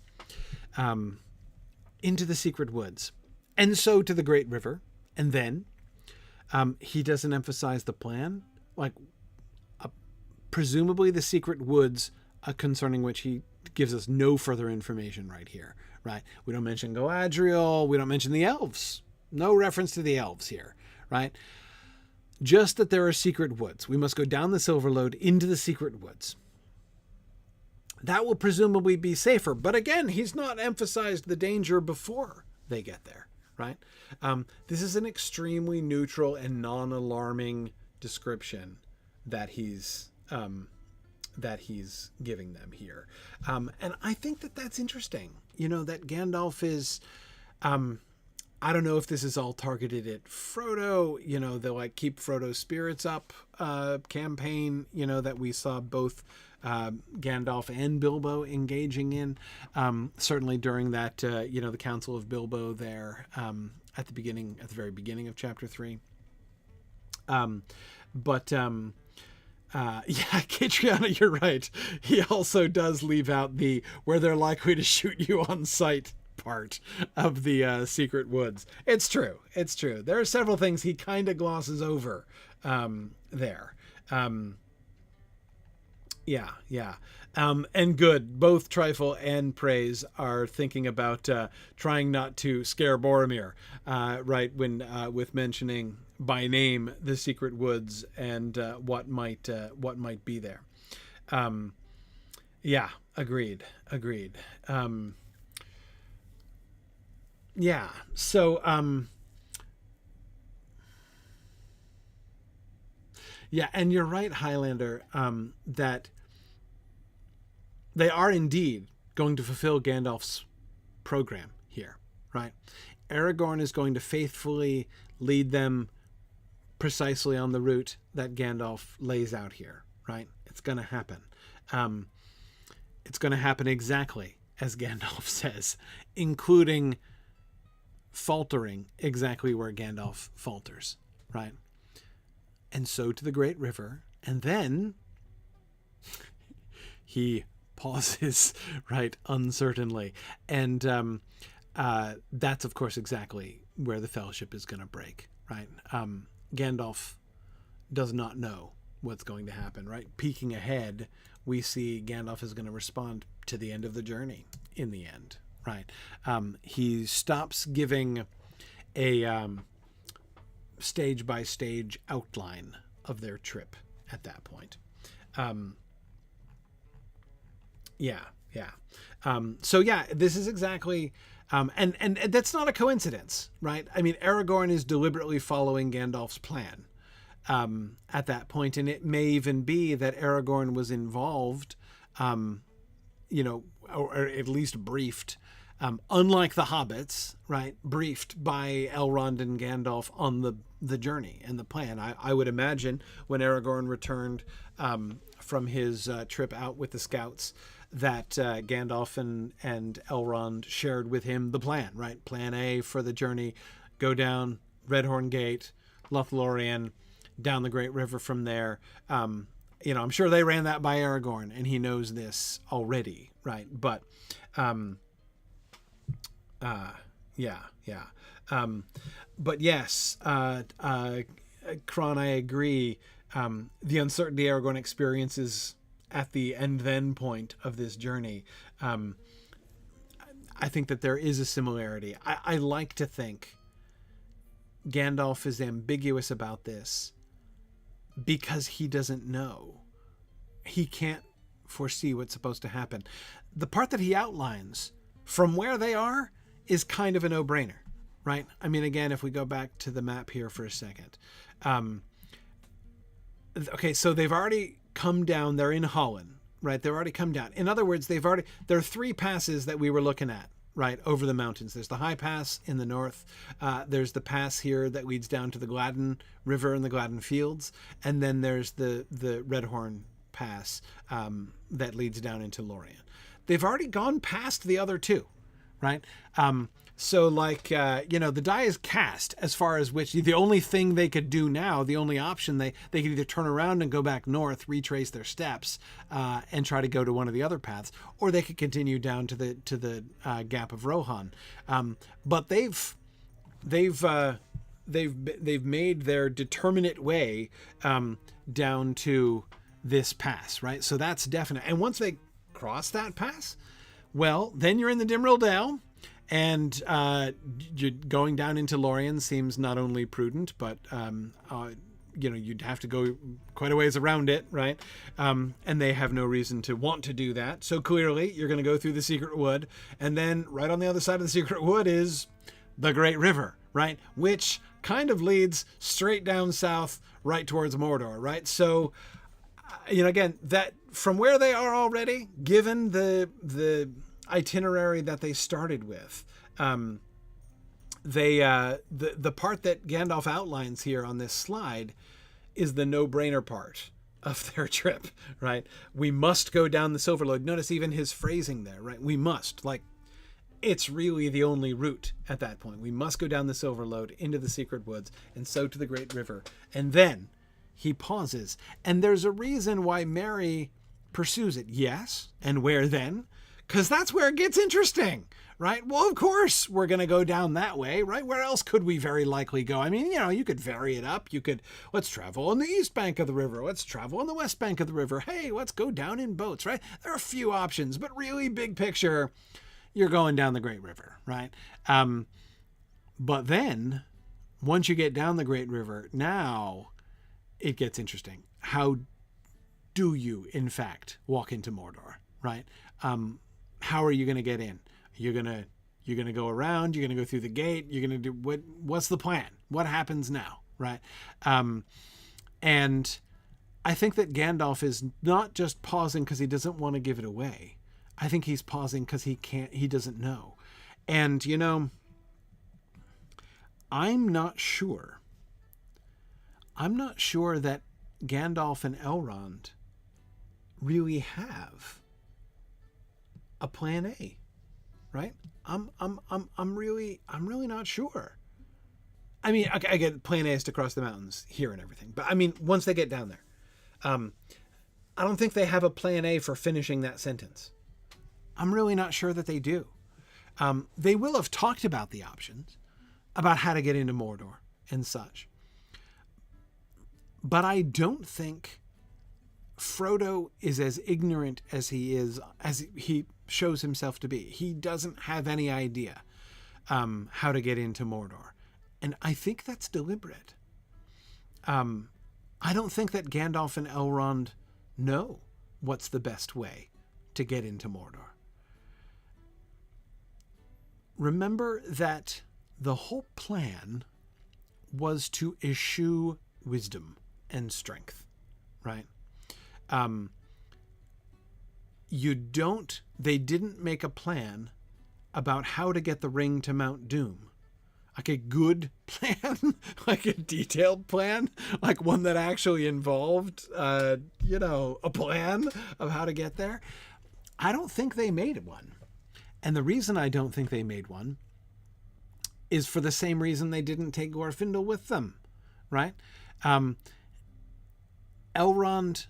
Into the secret woods. And so to the Great River. And then he doesn't emphasize the plan. Like, presumably the secret woods, concerning which he gives us no further information right here, right? We don't mention Galadriel. We don't mention the elves. No reference to the elves here, right? Just that there are secret woods. We must go down the Silverlode into the secret woods. That will presumably be safer. But again, he's not emphasized the danger before they get there, right? This is an extremely neutral and non-alarming description that he's giving them here. And I think that that's interesting, that Gandalf is, I don't know if this is all targeted at Frodo, the like keep Frodo's spirits up campaign, that we saw both Gandalf and Bilbo engaging in, certainly during that, the Council of Bilbo there at the very beginning of chapter 3. Catriona, you're right. He also does leave out the where they're likely to shoot you on sight part of the secret woods. It's true. There are several things he kind of glosses over there. And good. Both Trifle and Praise are thinking about trying not to scare Boromir, right, when with mentioning by name the secret woods and what might be there. Agreed. So and you're right, Highlander, that they are indeed going to fulfill Gandalf's program here, right? Aragorn is going to faithfully lead them precisely on the route that Gandalf lays out here, right? It's going to happen. It's going to happen exactly as Gandalf says, including faltering exactly where Gandalf falters, right? And so to the Great River, and then he pauses, right, uncertainly. And that's, of course, exactly where the Fellowship is going to break, right? Gandalf does not know what's going to happen, right? Peeking ahead, we see Gandalf is going to respond to the end of the journey in the end, right? He stops giving a stage-by-stage outline of their trip at that point. This is exactly... and that's not a coincidence, right? I mean, Aragorn is deliberately following Gandalf's plan at that point, and it may even be that Aragorn was involved, or at least briefed, unlike the hobbits, right? Briefed by Elrond and Gandalf on the journey and the plan. I would imagine when Aragorn returned from his trip out with the scouts, that Gandalf and Elrond shared with him the plan, right? Plan A for the journey: go down Redhorn Gate, Lothlorien, down the Great River from there. I'm sure they ran that by Aragorn, and he knows this already, right? But but yes, Kron, I agree. The uncertainty Aragorn experiences at the and then point of this journey, I think that there is a similarity. I like to think Gandalf is ambiguous about this because he doesn't know. He can't foresee what's supposed to happen. The part that he outlines from where they are is kind of a no-brainer, right? I mean, again, if we go back to the map here for a second. Okay, so they've already come down. They're in Holland, right? They've already come down. In other words, there are 3 passes that we were looking at, right, over the mountains. There's the high pass in the north. There's the pass here that leads down to the Gladden River and the Gladden Fields. And then there's the Redhorn Pass that leads down into Lorien. They've already gone past the other 2, right? So like, the die is cast as far as which the only thing they could do now, the only option, they could either turn around and go back north, retrace their steps, and try to go to one of the other paths, or they could continue down to the Gap of Rohan. But they've made their determinate way down to this pass, right? So that's definite. And once they cross that pass, well, then you're in the Dimrill Dale. And you're going down into Lorien seems not only prudent, but you'd have to go quite a ways around it, right? And they have no reason to want to do that. So clearly, you're going to go through the Secret Wood, and then right on the other side of the Secret Wood is the Great River, right? Which kind of leads straight down south, right towards Mordor, right? So, again, that from where they are already, given the itinerary that they started with, the part that Gandalf outlines here on this slide is the no-brainer part of their trip, right? We must go down the Silverlode. Notice even his phrasing there, right? We must, like, it's really the only route at that point. We must go down the Silverlode into the Secret Woods and so to the Great River. And then he pauses, and there's a reason why Merry pursues it. Yes, and where then? Because that's where it gets interesting, right? Well, of course, we're going to go down that way, right? Where else could we very likely go? I mean, you could vary it up. Let's travel on the east bank of the river. Let's travel on the west bank of the river. Hey, let's go down in boats, right? There are a few options, but really big picture, you're going down the Great River, right? But then, once you get down the Great River, now it gets interesting. How do you, in fact, walk into Mordor, right? How are you going to get in? You're going to go around, you're going to go through the gate, you're going to do what's the plan? What happens now, right? And I think that Gandalf is not just pausing because he doesn't want to give it away. I think he's pausing because he doesn't know. And I'm not sure that Gandalf and Elrond really have a plan A, right? I'm really not sure. I mean, I get plan A is to cross the mountains here and everything, but I mean, once they get down there, I don't think they have a plan A for finishing that sentence. I'm really not sure that they do. They will have talked about the options, about how to get into Mordor and such, but I don't think Frodo is as ignorant as he shows himself to be. He doesn't have any idea how to get into Mordor. And I think that's deliberate. I don't think that Gandalf and Elrond know what's the best way to get into Mordor. Remember that the whole plan was to eschew wisdom and strength, right? They didn't make a plan about how to get the ring to Mount Doom. Like a good plan, like a detailed plan, like one that actually involved, a plan of how to get there. I don't think they made one. And the reason I don't think they made one is for the same reason they didn't take Glorfindel with them, right? Elrond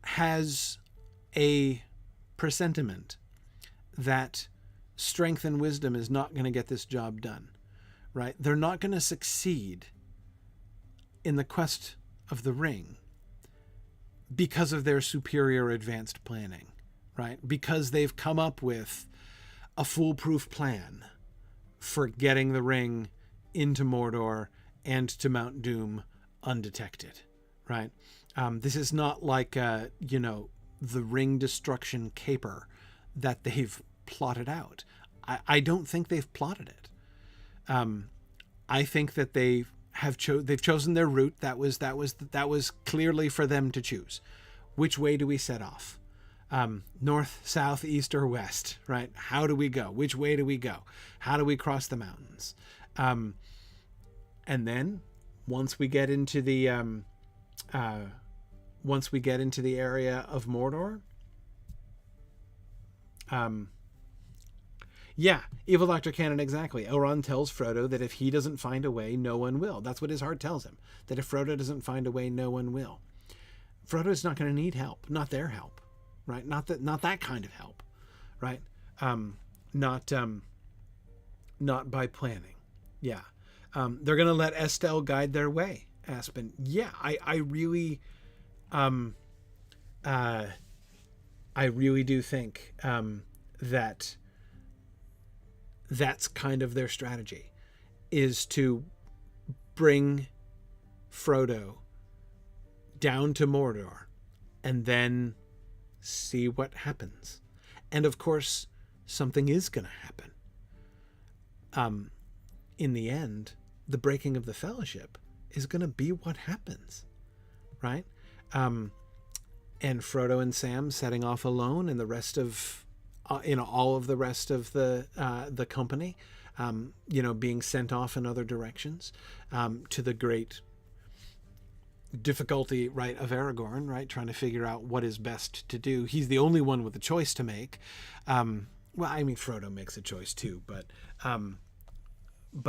has a presentiment that strength and wisdom is not going to get this job done, right? They're not going to succeed in the quest of the ring because of their superior advanced planning, right? Because they've come up with a foolproof plan for getting the ring into Mordor and to Mount Doom undetected, right? This is not like, the ring destruction caper that they've plotted out. I don't think they've plotted it. I think that they've chosen their route. That was clearly for them to choose. Which way do we set off? North, south, east, or west, right? How do we go? Which way do we go? How do we cross the mountains? And then once we get into the area of Mordor, yeah, evil Dr. Cannon, exactly. Elrond tells Frodo that if he doesn't find a way, no one will. That's what his heart tells him. That if Frodo doesn't find a way, no one will. Frodo's not going to need help, not their help, right? Not that kind of help, right? Not by planning. Yeah. They're going to let Estelle guide their way, Aspen. Yeah, I really do think that that's kind of their strategy, is to bring Frodo down to Mordor and then see what happens. And of course, something is going to happen. In the end, the breaking of the Fellowship is going to be what happens, right? And Frodo and Sam setting off alone, and the rest of all of the rest of the company, being sent off in other directions, to the great difficulty, right, of Aragorn, right, trying to figure out what is best to do. He's the only one with a choice to make. Well, I mean, Frodo makes a choice too, but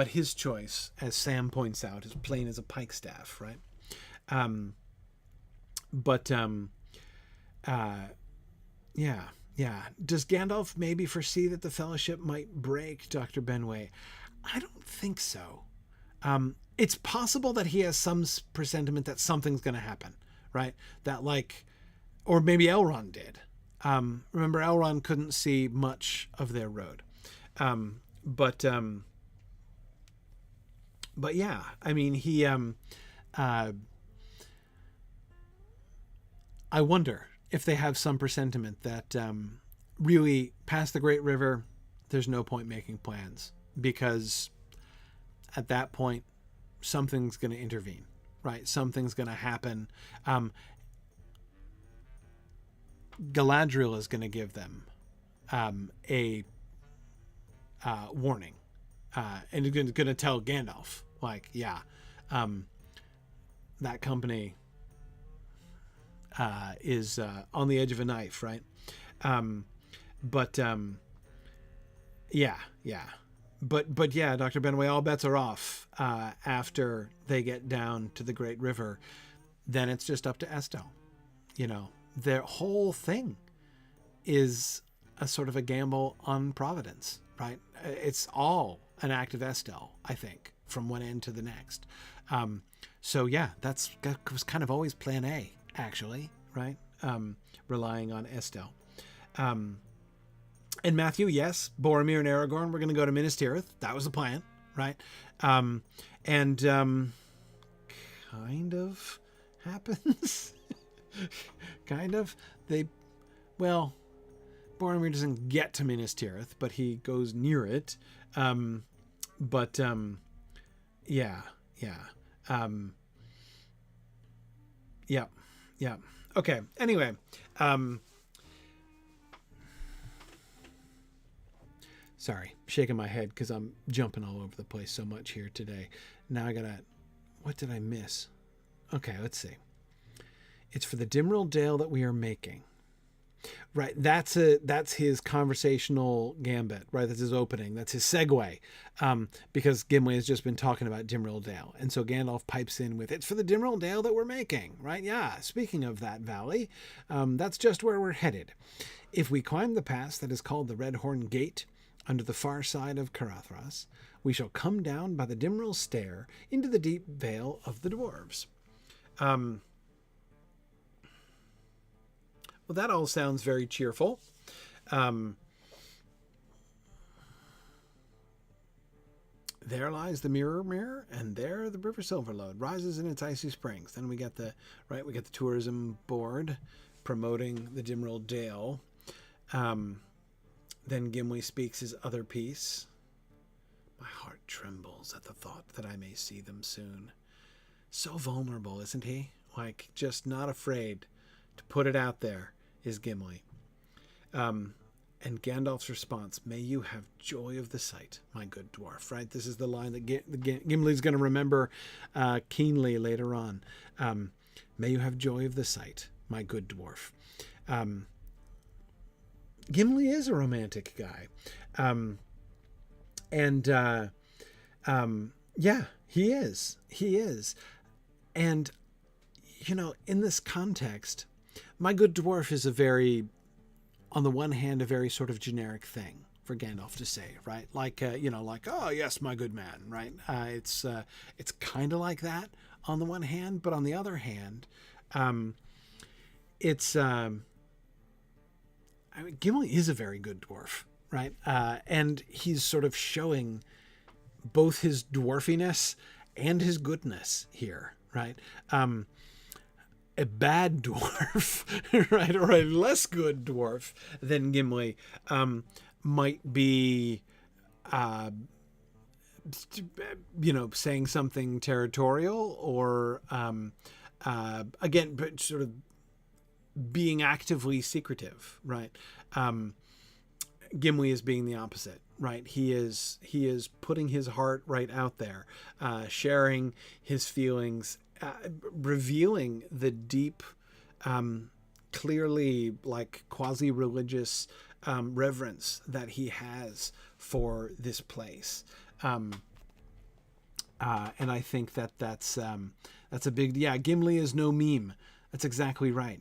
his choice, as Sam points out, is plain as a pikestaff, right? Yeah. Does Gandalf maybe foresee that the Fellowship might break, Dr. Benway? I don't think so. It's possible that he has some presentiment that something's going to happen, right? That or maybe Elrond did. Remember, Elrond couldn't see much of their road. But yeah, I mean, he, I wonder if they have some presentiment that really past the Great River, there's no point making plans, because at that point, something's going to intervene, right? Something's going to happen. Galadriel is going to give them a warning, and it's going to tell Gandalf, that company is on the edge of a knife, right? But yeah. But yeah, Dr. Benway, all bets are off after they get down to the Great River. Then it's just up to Estelle. Their whole thing is a sort of a gamble on Providence, right? It's all an act of Estelle, I think, from one end to the next. So yeah, that was kind of always plan A, actually, right? Relying on Estelle. And Matthew, yes, Boromir and Aragorn were going to go to Minas Tirith. That was the plan, right? And kind of happens. Kind of. Boromir doesn't get to Minas Tirith, but he goes near it. Yeah. Okay. Anyway, sorry, shaking my head because I'm jumping all over the place so much here today. Now what did I miss? Okay, let's see. It's for the Dimrill Dale that we are making. Right, that's his conversational gambit, right? That's his opening. That's his segue, because Gimli has just been talking about Dimrill Dale, and so Gandalf pipes in with, "It's for the Dimrill Dale that we're making," right? Yeah. Speaking of that valley, that's just where we're headed. If we climb the pass that is called the Redhorn Gate under the far side of Carathras, we shall come down by the Dimrill Stair into the deep vale of the dwarves. Well, that all sounds very cheerful. There lies the mirror, and there the River Silverlode rises in its icy springs. Then we get the tourism board promoting the Dimrill Dale. Then Gimli speaks his other piece. My heart trembles at the thought that I may see them soon. So vulnerable, isn't he? Like, just not afraid to put it out there is Gimli. And Gandalf's response, may you have joy of the sight, my good dwarf, right? This is the line that Gimli's going to remember keenly later on. May you have joy of the sight, my good dwarf. Gimli is a romantic guy. Yeah, he is. He is. And, you know, in this context, my good dwarf is a very, on the one hand, a very sort of generic thing for Gandalf to say, right? Like, you know, like, oh, yes, my good man, right? It's kind of like that on the one hand, but on the other hand, Gimli is a very good dwarf, right? And he's sort of showing both his dwarfiness and his goodness here, right? A bad dwarf, right, or a less good dwarf than Gimli might be, you know, saying something territorial or, again, but sort of being actively secretive, right? Gimli is being the opposite, right? He is putting his heart right out there, sharing his feelings, revealing the deep, clearly like quasi-religious reverence that he has for this place. And I think that's a big, Gimli is no meme. That's exactly right.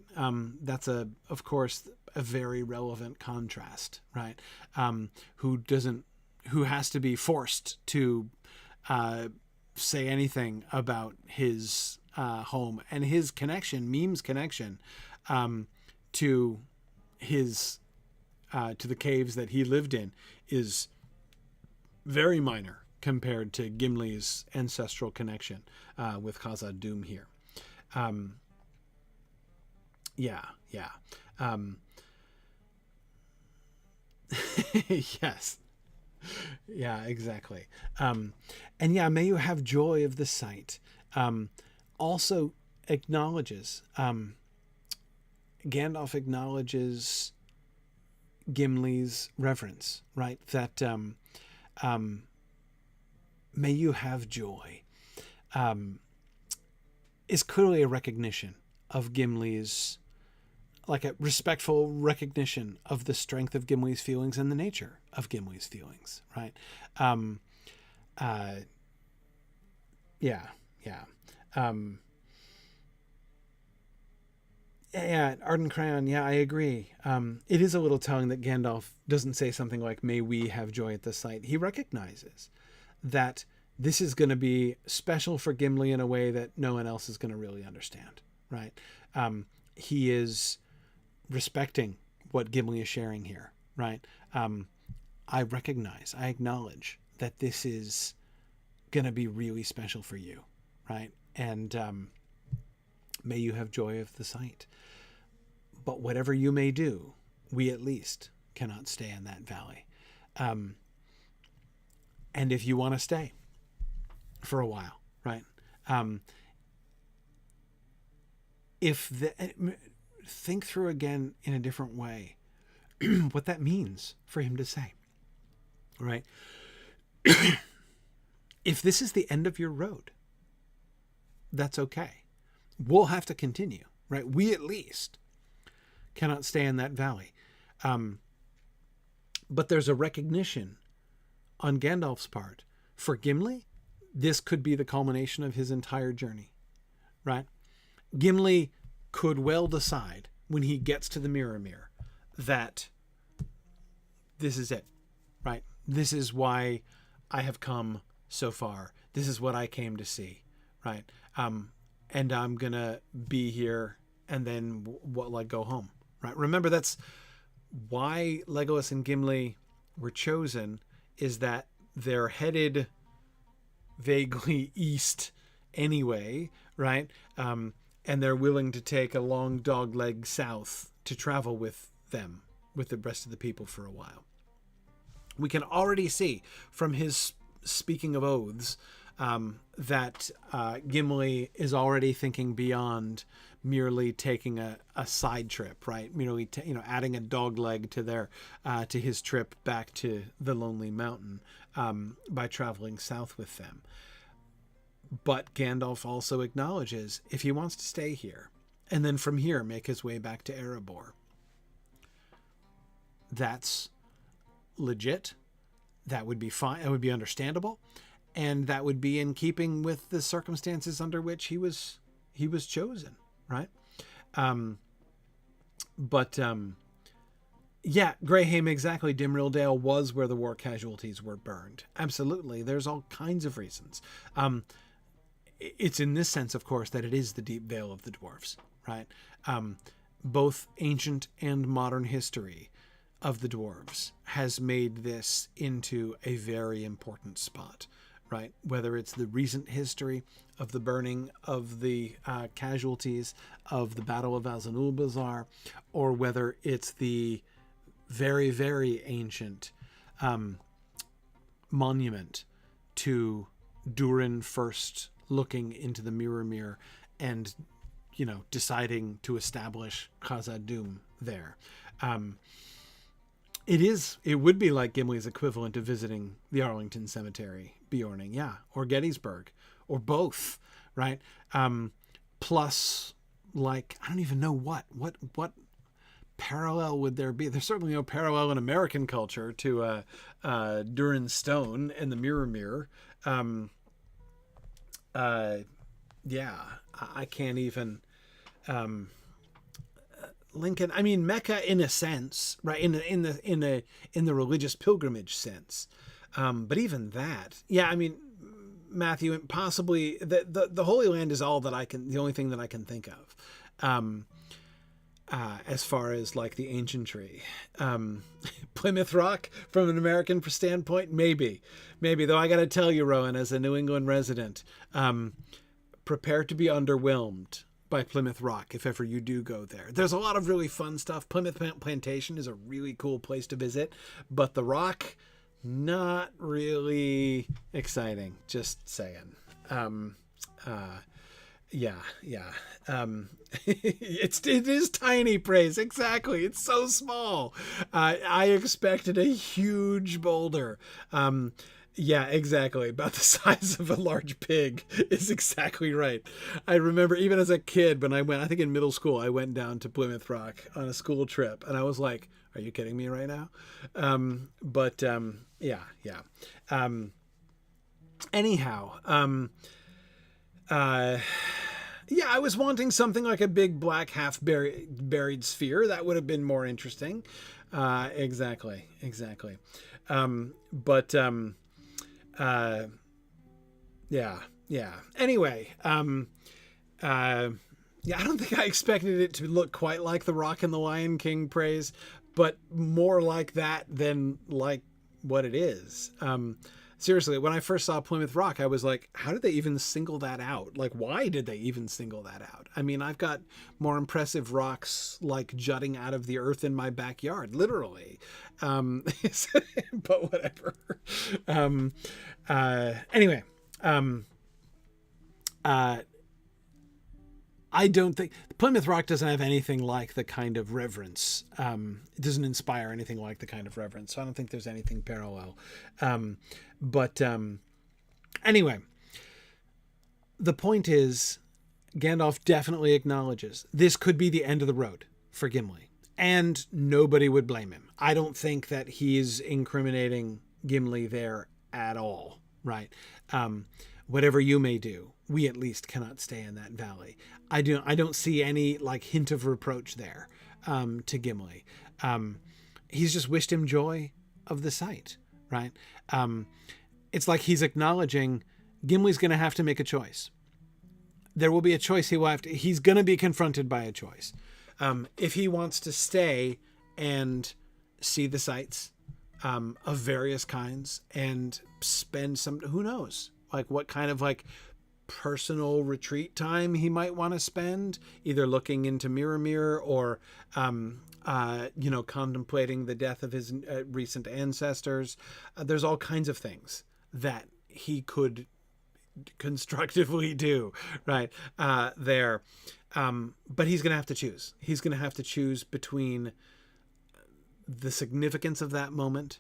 That's of course, a very relevant contrast, right? Who has to be forced to say anything about his home and his connection, Meme's connection, to his to the caves that he lived in is very minor compared to Gimli's ancestral connection with Khazad-dûm here. Yes. Yeah, exactly. And may you have joy of the sight. Also acknowledges, Gandalf acknowledges Gimli's reverence, right? That may you have joy is clearly a recognition of Gimli's, like a respectful recognition of the strength of Gimli's feelings and the nature of Gimli's feelings, right? Arden Crayon, I agree. It is a little telling that Gandalf doesn't say something like, may we have joy at the sight. He recognizes that this is going to be special for Gimli in a way that no one else is going to really understand, right? He is respecting what Gimli is sharing here, right? I acknowledge that this is going to be really special for you, right? And may you have joy of the sight. But whatever you may do, we at least cannot stay in that valley. And if you want to stay for a while, right? Think through again in a different way what that means for him to say, right? If this is the end of your road, that's okay. We'll have to continue, right? We at least cannot stay in that valley. But there's a recognition on Gandalf's part. For Gimli, this could be the culmination of his entire journey, right? Gimli could well decide when he gets to the Mirror that this is it, right? This is why I have come so far. This is what I came to see, right? And I'm going to be here and then go home, right? Remember, that's why Legolas and Gimli were chosen, is that they're headed vaguely east anyway, right? And they're willing to take a long dog leg south to travel with them, with the rest of the people for a while. We can already see from his speaking of oaths that Gimli is already thinking beyond merely taking a side trip, right? Merely adding a dog leg to their to his trip back to the Lonely Mountain by traveling south with them. But Gandalf also acknowledges if he wants to stay here and then from here make his way back to Erebor, that's legit. That would be fine. It would be understandable, and that would be in keeping with the circumstances under which he was chosen, right? Yeah, Greyhame, exactly. Dimrill Dale was where the war casualties were burned. Absolutely. There's all kinds of reasons. It's in this sense, of course, that it is the deep vale of the dwarves, right? Both ancient and modern history of the dwarves has made this into a very important spot, right? Whether it's the recent history of the burning of the casualties of the Battle of Azanulbazar, or whether it's the very, very ancient monument to Durin first looking into the Mirror and, deciding to establish Khazad-dûm there. It would be like Gimli's equivalent of visiting the Arlington Cemetery, Bjorning, yeah, or Gettysburg, or both, right? Plus, like, I don't even know what parallel would there be? There's certainly no parallel in American culture to Durin Stone and the Mirror. Yeah, I can't even. Lincoln, I mean Mecca in a sense, right? In the religious pilgrimage sense, but even that, yeah. I mean, Matthew, possibly the Holy Land is all that the only thing that I can think of, as far as like the ancientry. Plymouth Rock from an American standpoint, maybe. Though I got to tell you, Rowan, as a New England resident, prepare to be underwhelmed by Plymouth Rock if ever you do go there. There's a lot of really fun stuff. Plymouth Plantation is a really cool place to visit, but the Rock, not really exciting. Just saying. Yeah. It is tiny praise. Exactly. It's so small. I expected a huge boulder. Yeah, exactly. About the size of a large pig is exactly right. I remember even as a kid when I think in middle school, I went down to Plymouth Rock on a school trip and I was like, are you kidding me right now? Yeah. Anyhow, yeah, I was wanting something like a big black half buried sphere. That would have been more interesting. Exactly. Yeah. Anyway, yeah, I don't think I expected it to look quite like The Rock and the Lion King praise, but more like that than like what it is. Seriously, when I first saw Plymouth Rock, I was like, how did they even single that out? Like, why did they even single that out? I mean, I've got more impressive rocks like jutting out of the earth in my backyard, literally. But whatever. Anyway, I don't think Plymouth Rock doesn't have anything like the kind of reverence. It doesn't inspire anything like the kind of reverence. So I don't think there's anything parallel. Anyway, the point is Gandalf definitely acknowledges this could be the end of the road for Gimli, and nobody would blame him. I don't think that he's incriminating Gimli there at all, right? Whatever you may do, we at least cannot stay in that valley. I don't see any like hint of reproach there to Gimli. He's just wished him joy of the sight, right? It's like he's acknowledging Gimli's going to have to make a choice. There will be a choice he's going to be confronted by a choice. If he wants to stay and see the sights of various kinds and spend who knows, like what kind of like personal retreat time he might want to spend, either looking into Mirror or contemplating the death of his recent ancestors. There's all kinds of things that he could constructively do right there. But he's going to have to choose. He's going to have to choose between the significance of that moment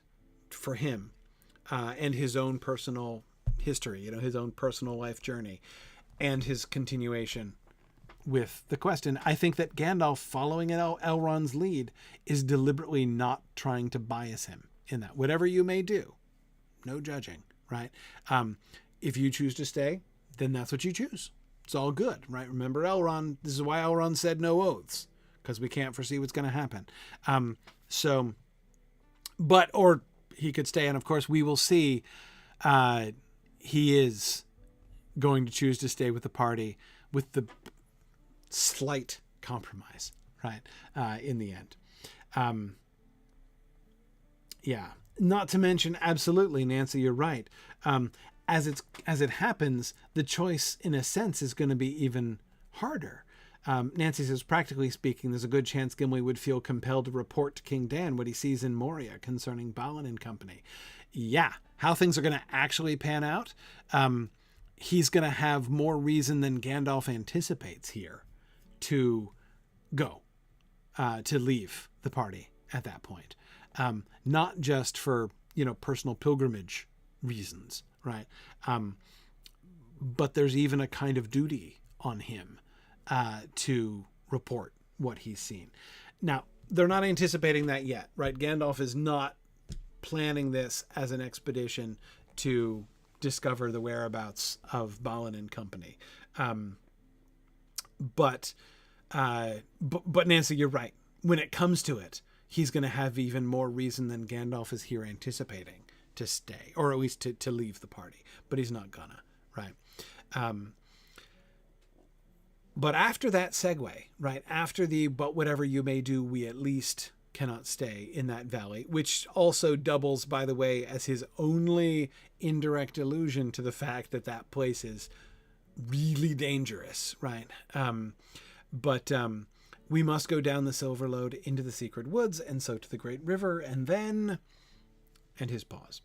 for him and his own personal history, his own personal life journey, and his continuation with the quest. And I think that Gandalf, following Elrond's lead, is deliberately not trying to bias him in that. Whatever you may do, no judging, right? If you choose to stay, then that's what you choose. It's all good, right? Remember Elrond, this is why Elrond said no oaths, because we can't foresee what's going to happen. Or he could stay, and of course we will see he is going to choose to stay with the party with the slight compromise, right? In the end. Not to mention, absolutely, Nancy, you're right. As it happens, the choice, in a sense, is going to be even harder. Nancy says, practically speaking, there's a good chance Gimli would feel compelled to report to King Dan what he sees in Moria concerning Balin and company. Yeah, how things are going to actually pan out, he's going to have more reason than Gandalf anticipates here to go, to leave the party at that point. Not just for, personal pilgrimage reasons, right? But there's even a kind of duty on him to report what he's seen. Now, they're not anticipating that yet, right? Gandalf is not planning this as an expedition to discover the whereabouts of Balin and company. But Nancy, you're right. When it comes to it, he's going to have even more reason than Gandalf is here anticipating to stay, or at least to leave the party. But he's not gonna, right? But after that segue, right, after but whatever you may do, we at least cannot stay in that valley, which also doubles, by the way, as his only indirect allusion to the fact that that place is really dangerous, right? We must go down the Silverlode into the secret woods, and so to the great river, and then... And his pause.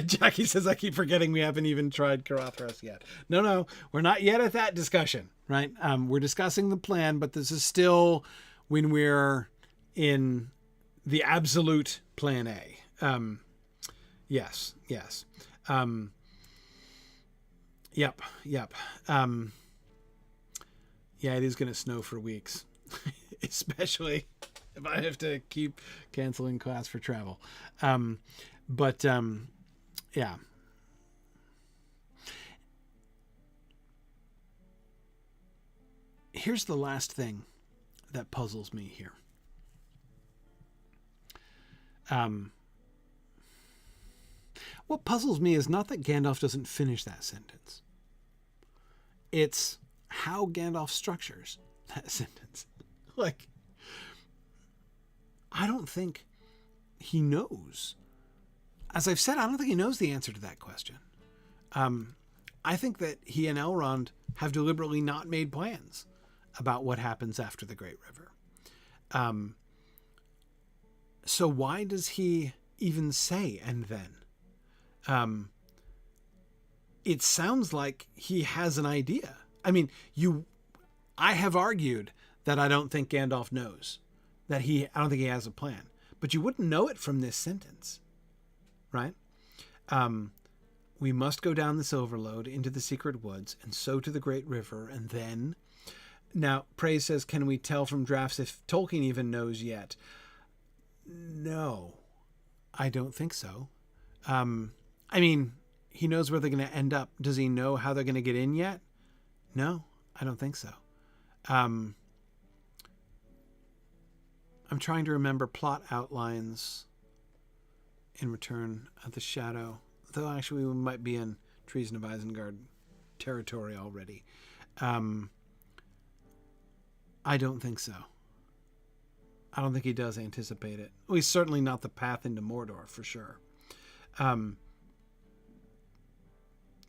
Jackie says, I keep forgetting we haven't even tried Carothros yet. No, we're not yet at that discussion, right? We're discussing the plan, but this is still when we're in the absolute plan A. Yes. Yep. It is going to snow for weeks, especially if I have to keep canceling class for travel. Yeah. Here's the last thing that puzzles me here. What puzzles me is not that Gandalf doesn't finish that sentence. It's how Gandalf structures that sentence. Like, I don't think he knows. As I've said, I don't think he knows the answer to that question. I think that he and Elrond have deliberately not made plans about what happens after the Great River. So why does he even say "and then"? It sounds like he has an idea. I mean, I have argued that I don't think Gandalf knows, I don't think he has a plan, but you wouldn't know it from this sentence, right? We must go down the Silverlode into the secret woods, and so to the great river, and then... Now, Praise says, can we tell from drafts if Tolkien even knows yet? No, I don't think so. I mean, he knows where they're going to end up. Does he know how they're going to get in yet? No, I don't think so. I'm trying to remember plot outlines in Return of the Shadow. Though actually we might be in Treason of Isengard territory already. I don't think so. I don't think he does anticipate it. Well, he's certainly not the path into Mordor, for sure.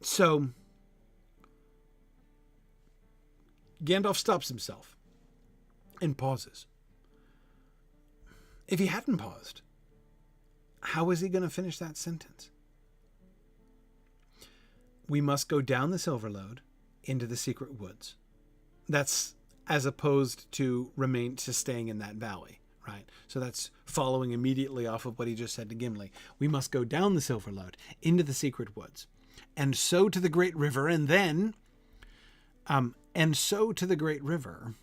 So, Gandalf stops himself and pauses. If he hadn't paused, how was he going to finish that sentence? We must go down the Silverlode into the secret woods. That's as opposed to staying in that valley, right? So that's following immediately off of what he just said to Gimli. We must go down the Silverlode into the secret woods, and so to the great river, and then, so to the great river.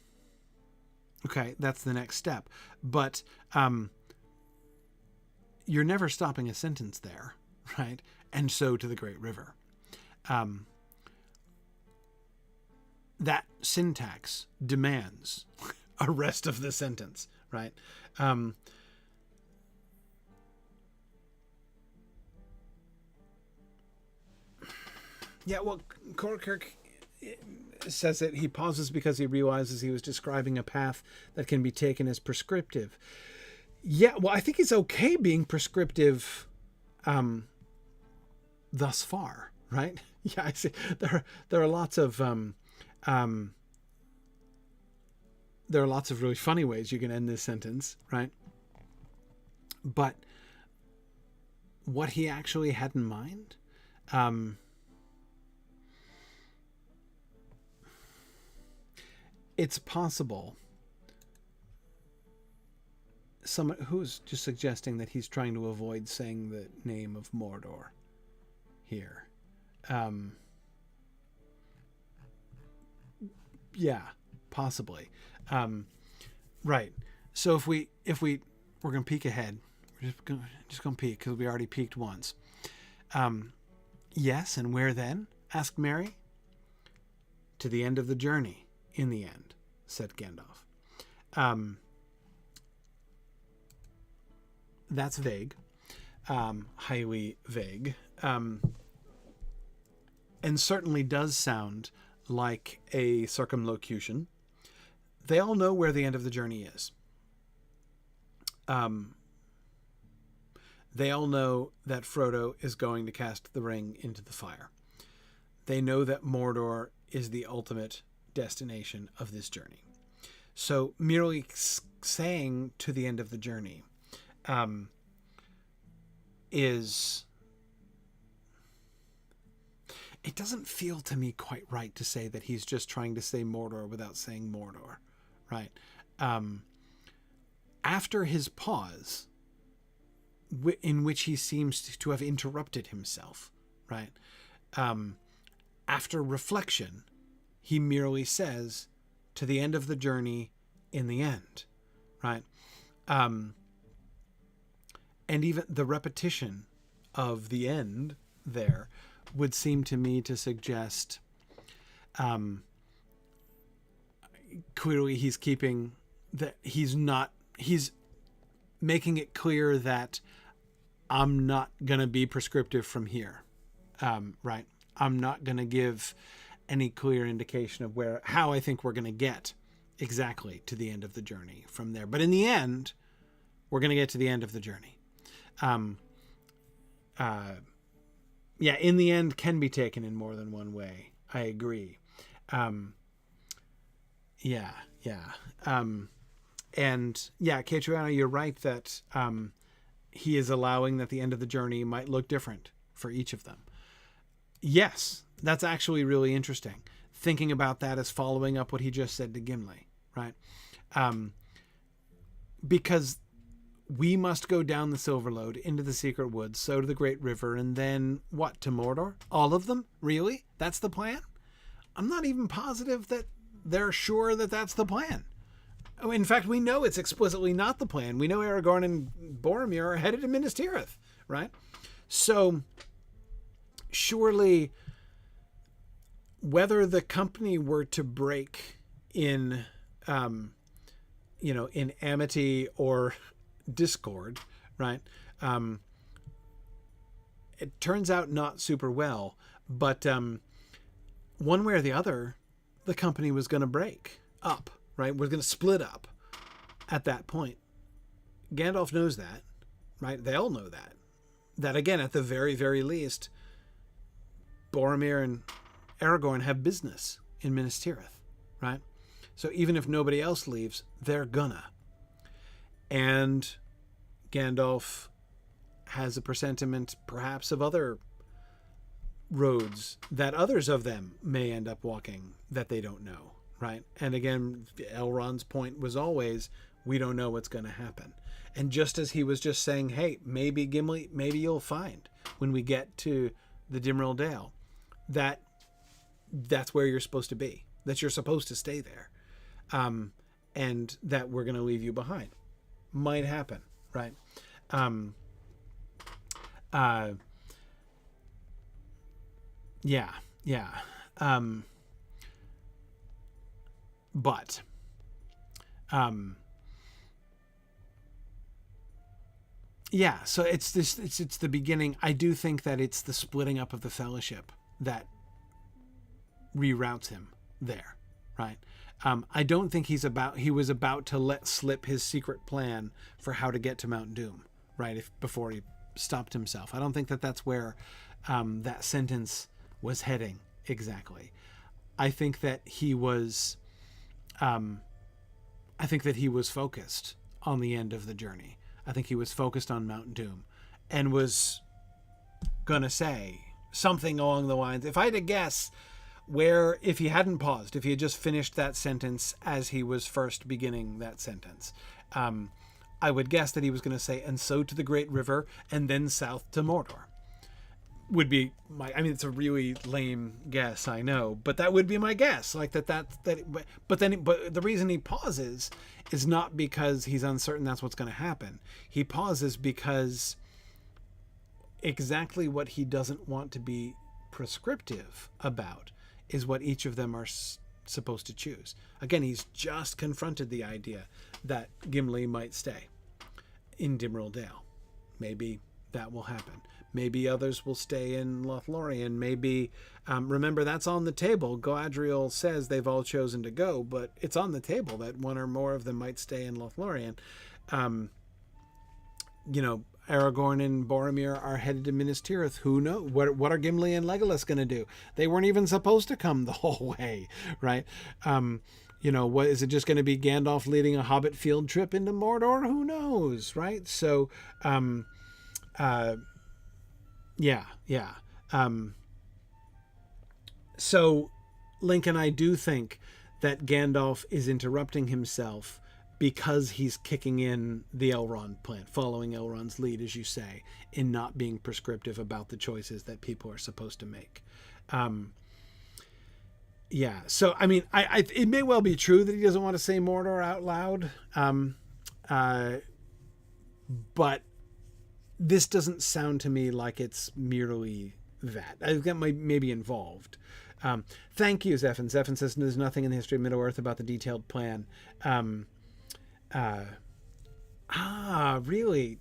Okay, that's the next step. But you're never stopping a sentence there, right? And so to the great river. That syntax demands a rest of the sentence, right? Yeah, well, Korkirk says that he pauses because he realizes he was describing a path that can be taken as prescriptive. Yeah, well, I think he's okay being prescriptive thus far, right? Yeah, I see. There are lots of really funny ways you can end this sentence, right? But what he actually had in mind, it's possible. Someone who's just suggesting that he's trying to avoid saying the name of Mordor here. Yeah, possibly. Right. So if we're going to peek ahead, we're just going to peek because we already peeked once. Yes, and where then? Asked Merry. To the end of the journey, in the end, said Gandalf. That's vague, highly vague, and certainly does sound like a circumlocution. They all know where the end of the journey is. They all know that Frodo is going to cast the ring into the fire. They know that Mordor is the ultimate destination of this journey. So merely saying to the end of the journey it doesn't feel to me quite right to say that he's just trying to say Mordor without saying Mordor, right? After his pause, in which he seems to have interrupted himself, right? After reflection, he merely says, to the end of the journey, in the end, right? And even the repetition of the end there would seem to me to suggest clearly he's keeping that he's making it clear that I'm not going to be prescriptive from here, right? I'm not going to give any clear indication of how I think we're going to get exactly to the end of the journey from there. But in the end, we're going to get to the end of the journey. Yeah, in the end can be taken in more than one way. I agree. Yeah. And yeah, Ketriana, you're right that he is allowing that the end of the journey might look different for each of them. Yes, that's actually really interesting. Thinking about that as following up what he just said to Gimli, right? Because we must go down the Silverlode into the secret woods, so to the great river, and then what, to Mordor? All of them? Really? That's the plan? I'm not even positive that they're sure that that's the plan. In fact, we know it's explicitly not the plan. We know Aragorn and Boromir are headed to Minas Tirith, right? So surely whether the company were to break in, in amity or discord, right? It turns out not super well, but one way or the other, the company was going to break up, right? We're going to split up at that point. Gandalf knows that, right? They all know that. That again, at the very, very least, Boromir and Aragorn have business in Minas Tirith, right? So even if nobody else leaves, they're gonna. And Gandalf has a presentiment perhaps of other roads that others of them may end up walking that they don't know, right? And again, Elrond's point was always, we don't know what's going to happen. And just as he was just saying, hey, maybe Gimli, maybe you'll find when we get to the Dimrill Dale that that's where you're supposed to be, that you're supposed to stay there, and that we're going to leave you behind. Might happen, right? Yeah. But yeah, so it's the beginning. I do think that it's the splitting up of the Fellowship that reroutes him there, right? I don't think he was about to let slip his secret plan for how to get to Mount Doom, right? Before he stopped himself. I don't think that that's where that sentence was heading exactly. I think that he was focused on the end of the journey. I think he was focused on Mount Doom and was gonna say something along the lines, if I had to guess, where if he hadn't paused, if he had just finished that sentence as he was first beginning that sentence, I would guess that he was going to say, and so to the Great River, and then south to Mordor. Would be my, I mean, it's a really lame guess, I know, but that would be my guess. Like but the reason he pauses is not because he's uncertain that's what's going to happen. He pauses because exactly what he doesn't want to be prescriptive about is what each of them are supposed to choose. Again, he's just confronted the idea that Gimli might stay in Dimrill Dale. Maybe that will happen. Maybe others will stay in Lothlorien. Maybe, remember, that's on the table. Galadriel says they've all chosen to go, but it's on the table that one or more of them might stay in Lothlorien. Aragorn and Boromir are headed to Minas Tirith. Who knows? What are Gimli and Legolas going to do? They weren't even supposed to come the whole way, right? What is it just going to be Gandalf leading a Hobbit field trip into Mordor? Who knows, right? So, so Lincoln, I do think that Gandalf is interrupting himself because he's kicking in the Elrond plan, following Elrond's lead, as you say, in not being prescriptive about the choices that people are supposed to make. So, I mean, it may well be true that he doesn't want to say Mordor out loud, but this doesn't sound to me like it's merely that. I think that may be involved. Thank you, Zephan. Zephan says there's nothing in the history of Middle-earth about the detailed plan. Really?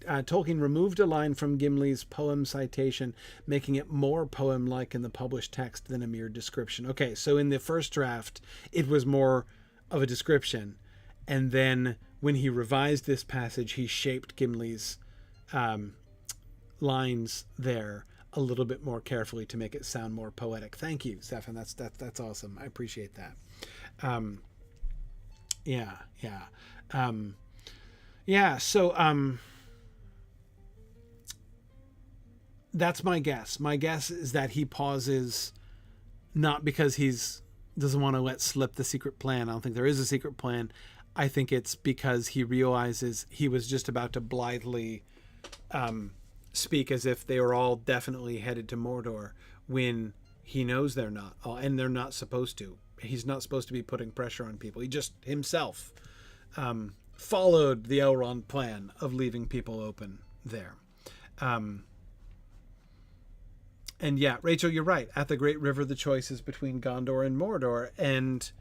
Tolkien removed a line from Gimli's poem citation, making it more poem-like in the published text than a mere description. Okay, so in the first draft, it was more of a description. And then when he revised this passage, he shaped Gimli's lines there a little bit more carefully to make it sound more poetic. Thank you, Stefan. That's awesome. I appreciate that. So that's my guess. My guess is that he pauses not because doesn't want to let slip the secret plan. I don't think there is a secret plan. I think it's because he realizes he was just about to blithely speak as if they were all definitely headed to Mordor when he knows they're not, and they're not supposed to. He's not supposed to be putting pressure on people. He just himself followed the Elrond plan of leaving people open there. And yeah, Rachel, you're right. At the Great River, the choice is between Gondor and Mordor, and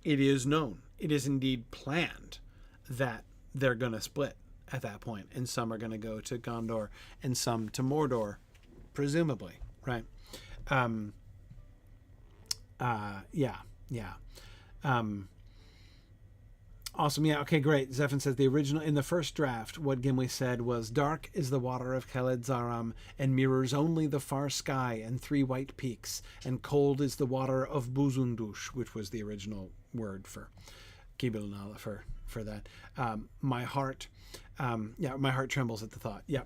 it is known. It is indeed planned that they're going to split at that point, and some are going to go to Gondor and some to Mordor, presumably, right? Awesome. Yeah. Okay, great. Zephan says the original, in the first draft, what Gimli said was, dark is the water of Khaled Zaram and mirrors only the far sky and 3 white peaks, and cold is the water of Buzundush, which was the original word for Gibilnala for that. My heart, my heart trembles at the thought. Yeah.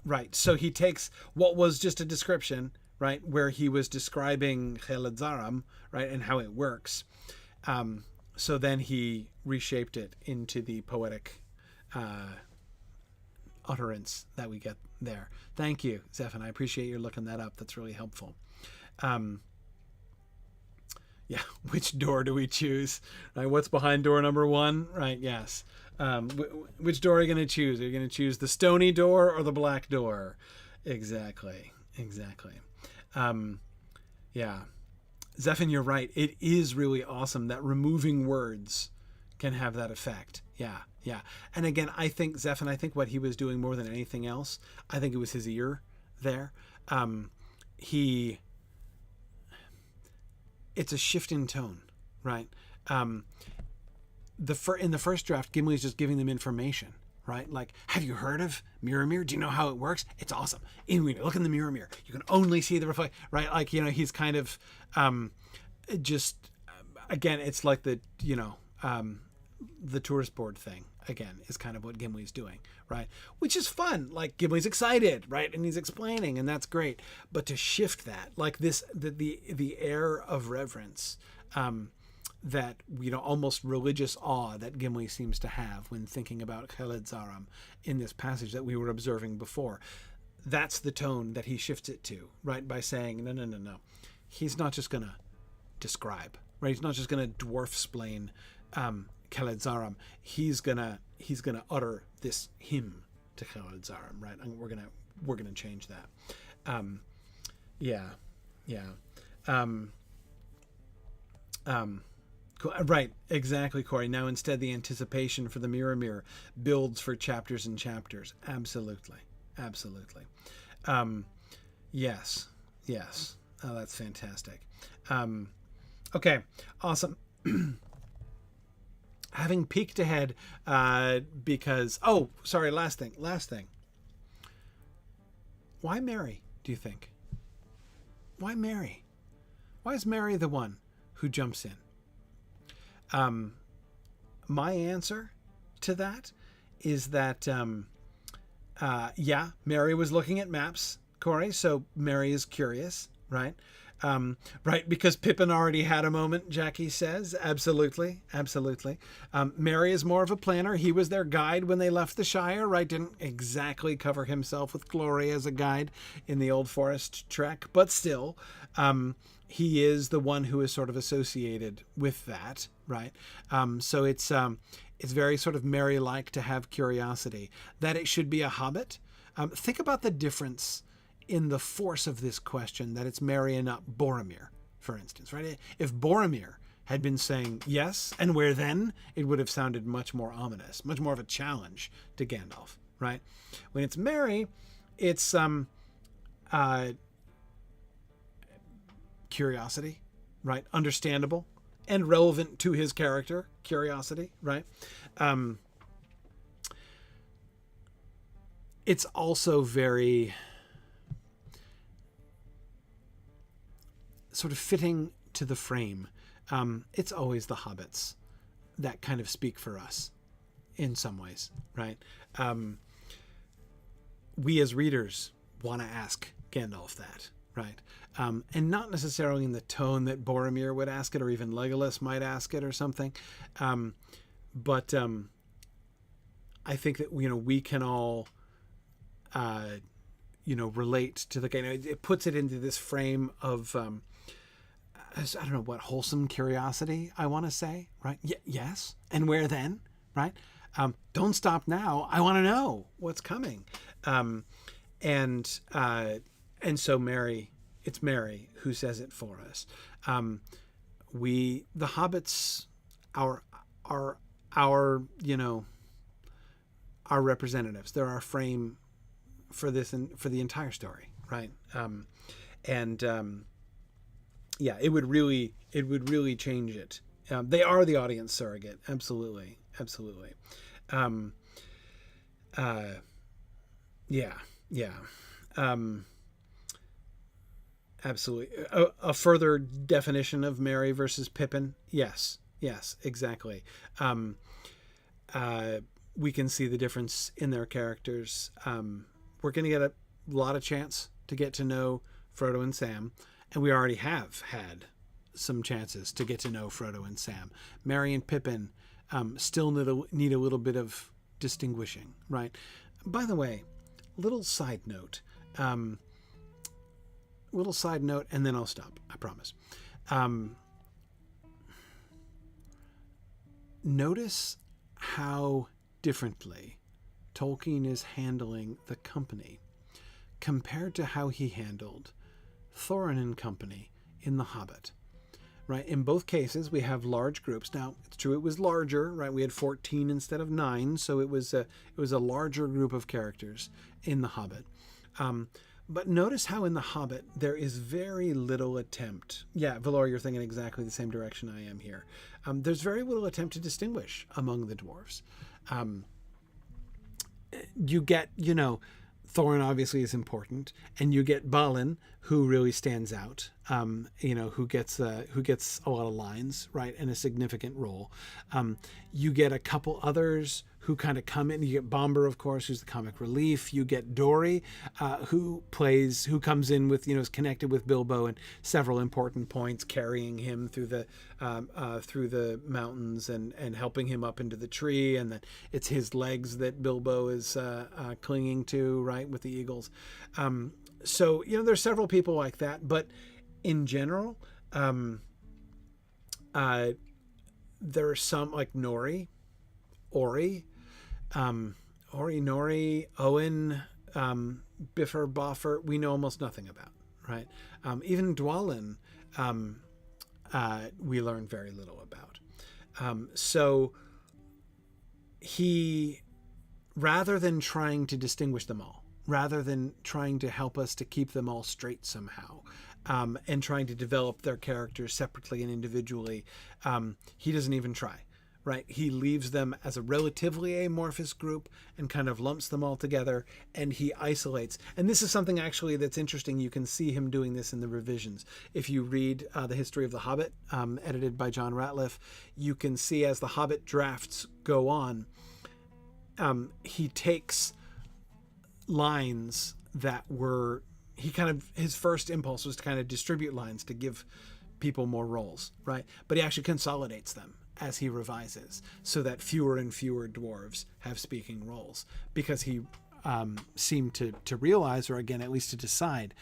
Right. So he takes what was just a description, right, where he was describing Khaled Zaram, right, and how it works. So then he reshaped it into the poetic utterance that we get there. Thank you, Zephan. I appreciate you looking that up. That's really helpful. Yeah, which door do we choose? Right, what's behind door number 1? Right, yes. Which door are you going to choose? Are you going to choose the stony door or the black door? Exactly. Yeah. Zephan, you're right. It is really awesome that removing words can have that effect. Yeah. And again, I think Zephan, what he was doing more than anything else, I think it was his ear there. It's a shift in tone, right? In the first draft, Gimli's just giving them information, right? Like, have you heard of Mirror? Do you know how it works? It's awesome. When you look in the mirror, you can only see the reflect, right? Like, he's kind of again, it's like the tourist board thing, again, is kind of what Gimli's doing, right? Which is fun. Like, Gimli's excited, right? And he's explaining, and that's great. But to shift that, like this, the air of reverence, that, almost religious awe that Gimli seems to have when thinking about Khaled Zaram in this passage that we were observing before. That's the tone that he shifts it to, right? By saying, no. He's not just going to describe, right? He's not just going to dwarf-splain Khaled Zaram. He's gonna utter this hymn to Khaled Zaram, right? And we're gonna change that. Cool. Right, exactly, Corey. Now instead, the anticipation for the mirror builds for chapters and chapters. Absolutely. Yes. Oh, that's fantastic. Okay, awesome. Having peeked ahead, because last thing. Why Mary, do you think? Why Mary? Why is Mary the one who jumps in? My answer to that is that, Mary was looking at maps, Corey, so Mary is curious, right? Right, because Pippin already had a moment, Jackie says. Absolutely. Mary is more of a planner. He was their guide when they left the Shire, right? Didn't exactly cover himself with glory as a guide in the Old Forest trek, but still, he is the one who is sort of associated with that, right? So it's very sort of Mary-like to have curiosity. That it should be a hobbit. Think about the difference in the force of this question, that it's Mary and not Boromir, for instance, right? If Boromir had been saying yes, and where then, it would have sounded much more ominous, much more of a challenge to Gandalf, right? When it's Mary, it's curiosity, right? Understandable and relevant to his character, curiosity, right? It's also very sort of fitting to the frame. It's always the hobbits that kind of speak for us in some ways, right? We as readers want to ask Gandalf that, right? And not necessarily in the tone that Boromir would ask it, or even Legolas might ask it or something. But I think that, we can all, relate to the game. It puts it into this frame of, I don't know what, wholesome curiosity, I want to say, right? Yes. And where then, right? Don't stop now. I want to know what's coming. And so Mary, it's Mary who says it for us. The hobbits, our representatives. They're our frame for this and for the entire story, right? It would really change it They are the audience surrogate. Absolutely. Absolutely. Um, yeah. Yeah. Um, Absolutely. A further definition of Merry versus Pippin? Yes. Yes, exactly. Um, uh, we can see the difference in their characters. We're going to get a lot of chance to get to know Frodo and Sam, and we already have had some chances to get to know Frodo and Sam. Merry and Pippin still need a little bit of distinguishing, right? By the way, little side note. Little side note, and then I'll stop. I promise. Notice how differently Tolkien is handling the company compared to how he handled Thorin and company in The Hobbit. Right? In both cases, we have large groups. Now, it's true it was larger, right? We had 14 instead of 9, so it was a larger group of characters in The Hobbit. But notice how in The Hobbit there is very little attempt. Yeah, Valor, you're thinking exactly the same direction I am here. There's very little attempt to distinguish among the dwarves. You get, Thorin obviously is important, and you get Balin, who really stands out. Who gets a lot of lines, right, and a significant role. You get a couple others who kind of come in. You get Bomber, of course, who's the comic relief. You get Dory, who comes in with, is connected with Bilbo in several important points, carrying him through the mountains and helping him up into the tree, and that it's his legs that Bilbo is clinging to, right, with the eagles. So there's several people like that, but in general, there are some like Nori, Ori, Nori, Owen, Biffer, Boffer, we know almost nothing about, right? Even Dwalin, we learn very little about. So he, rather than trying to distinguish them all, rather than trying to help us to keep them all straight somehow, and trying to develop their characters separately and individually, he doesn't even try, right? He leaves them as a relatively amorphous group and kind of lumps them all together, and he isolates. And this is something actually that's interesting. You can see him doing this in the revisions. If you read The History of the Hobbit, edited by John Ratliff, you can see as the Hobbit drafts go on, he takes lines that were, his first impulse was to kind of distribute lines to give people more roles, right? But he actually consolidates them as he revises so that fewer and fewer dwarves have speaking roles, because he seemed to realize, or again, at least to decide,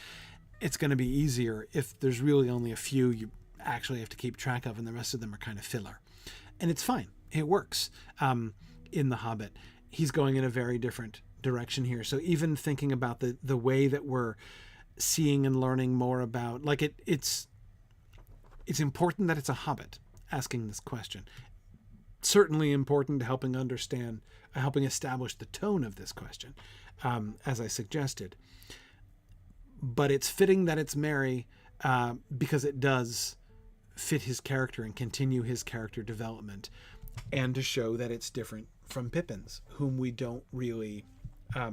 it's going to be easier if there's really only a few you actually have to keep track of and the rest of them are kind of filler. And it's fine. It works. In The Hobbit, he's going in a very different direction here. So even thinking about the way that we're seeing and learning more about, like it's important that it's a hobbit asking this question. Certainly important to helping establish the tone of this question, as I suggested. But it's fitting that it's Merry, because it does fit his character and continue his character development, and to show that it's different from Pippin's, whom we don't really they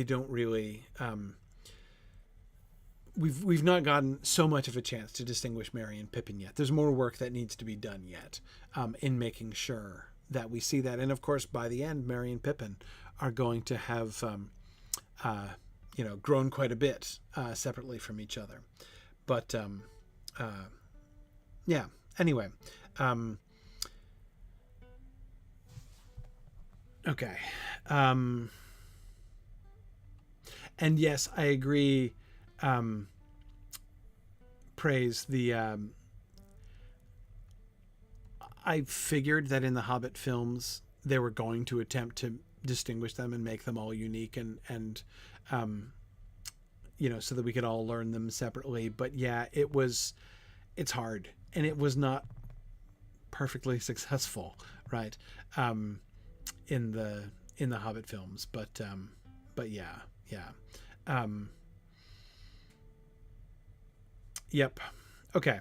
don't really, we've not gotten so much of a chance to distinguish Merry and Pippin yet. There's more work that needs to be done yet, in making sure that we see that. And of course, by the end, Merry and Pippin are going to have grown quite a bit separately from each other. But anyway. Okay. And yes, I agree. Praise the... I figured that in the Hobbit films, they were going to attempt to distinguish them and make them all unique and so that we could all learn them separately. But yeah, it's hard, and it was not perfectly successful, right? In the Hobbit films, but yeah. Yep. Okay.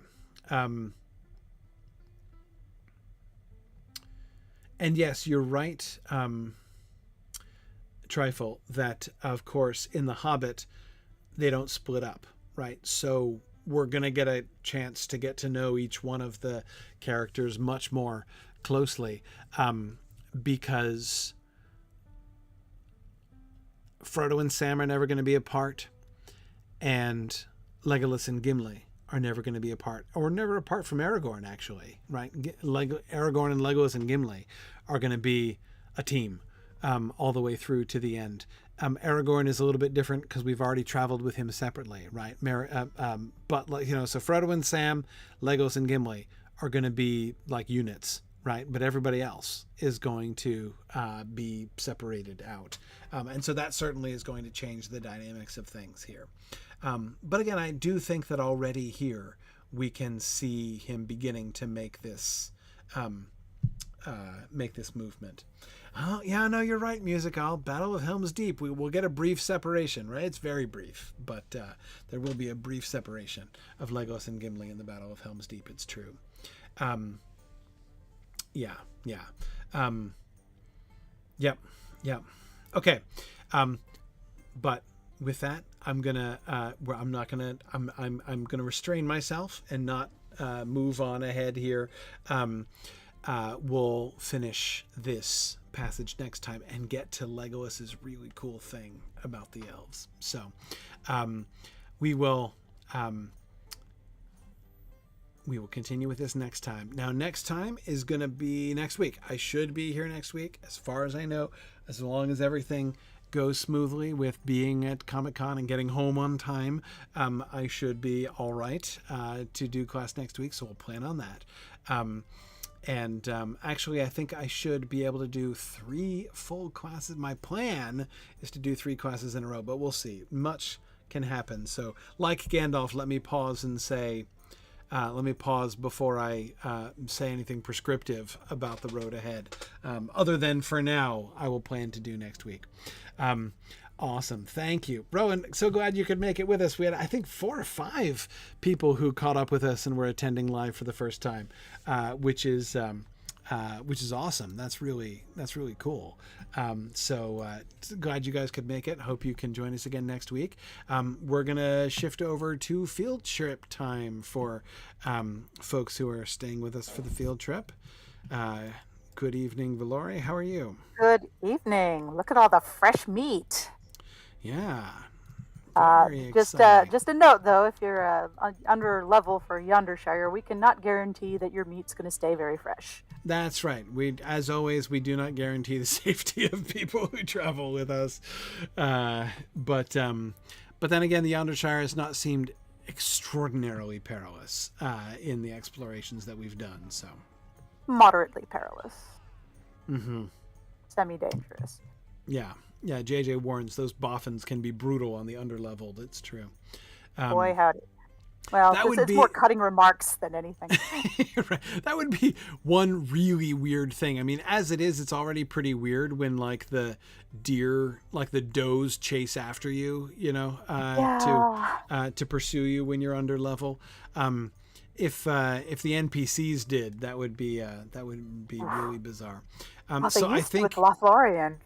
And yes, you're right, Trifle, that of course in The Hobbit they don't split up, right? So we're going to get a chance to get to know each one of the characters much more closely, because Frodo and Sam are never going to be apart, and Legolas and Gimli are never going to be apart, or never apart from Aragorn, actually, right? Aragorn and Legolas and Gimli are going to be a team all the way through to the end. Aragorn is a little bit different because we've already traveled with him separately, right? But so Frodo and Sam, Legolas and Gimli are going to be like units, right? But everybody else is going to be separated out. And so that certainly is going to change the dynamics of things here. But again, I do think that already here we can see him beginning to make this movement. Oh, yeah, no, you're right, Musical. Battle of Helm's Deep. We will get a brief separation, right? It's very brief, but there will be a brief separation of Legolas and Gimli in the Battle of Helm's Deep. It's true. Yeah. Yep. Okay. But with that, I'm gonna restrain myself and not move on ahead here. We'll finish this passage next time and get to Legolas's really cool thing about the elves. So we will continue with this next time. Now, next time is going to be next week. I should be here next week, as far as I know, as long as everything goes smoothly with being at Comic-Con and getting home on time. I should be all right to do class next week, so we'll plan on that. Actually, I think I should be able to do 3 full classes. My plan is to do 3 classes in a row, but we'll see. Much can happen. So, like Gandalf, let me pause and say, let me pause before I say anything prescriptive about the road ahead. Other than for now, I will plan to do next week. Awesome. Thank you. Rowan, so glad you could make it with us. We had, I think, 4 or 5 people who caught up with us and were attending live for the first time, which is awesome. That's really cool. So glad you guys could make it. Hope you can join us again next week. We're going to shift over to field trip time for folks who are staying with us for the field trip. Good evening, Valori. How are you? Good evening. Look at all the fresh meat. Yeah. Just a note, though, if you're under level for Yondershire, we cannot guarantee that your meat's going to stay very fresh. That's right. As always, we do not guarantee the safety of people who travel with us. But then again, the Yondershire has not seemed extraordinarily perilous in the explorations that we've done. So moderately perilous. Mm-hmm. Semi-dangerous. Yeah. JJ warns those boffins can be brutal on the underlevel. That's true. Boy, howdy. Well, it's more cutting remarks than anything. Right. That would be one really weird thing. I mean, as it is, it's already pretty weird when like the deer, like the does chase after you, to pursue you when you're under level. If the NPCs did, that would be really bizarre. So I think with Lothlorien.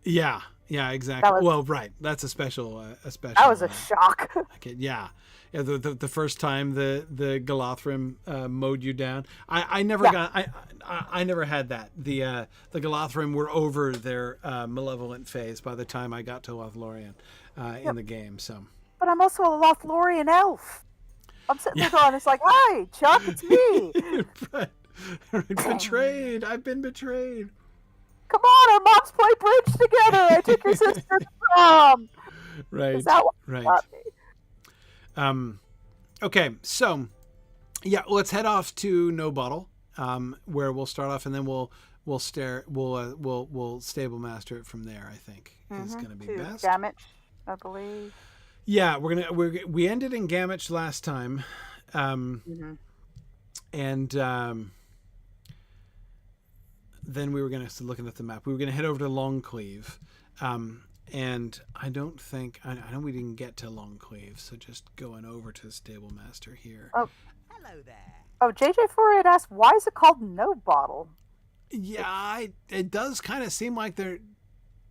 Yeah, exactly. Right. That's a special. That was a shock. Yeah. The first time the Galothrim mowed you down, I never had that. The Galothrim were over their malevolent phase by the time I got to Lothlorien in the game. So. But I'm also a Lothlorien elf. I'm sitting there going, it's like, hi, Chuck, it's me. Betrayed. I've been betrayed. Come on, our moms play bridge together. I took your sister to prom. Right. Is that what right. Okay, so yeah, let's head off to No Bottle, where we'll start off, and then we'll stable master it from there. I think is going to be best. Gamage, I believe. Yeah, we ended in Gamage last time, and then we were going to, looking at the map, we were going to head over to Long Cleeve, And I don't think I know we didn't get to Long Cleeve, so just going over to the stable master here. Oh, Hello there. oh, JJ4 had asked, why is it called No Bottle? Yeah, it does kind of seem like there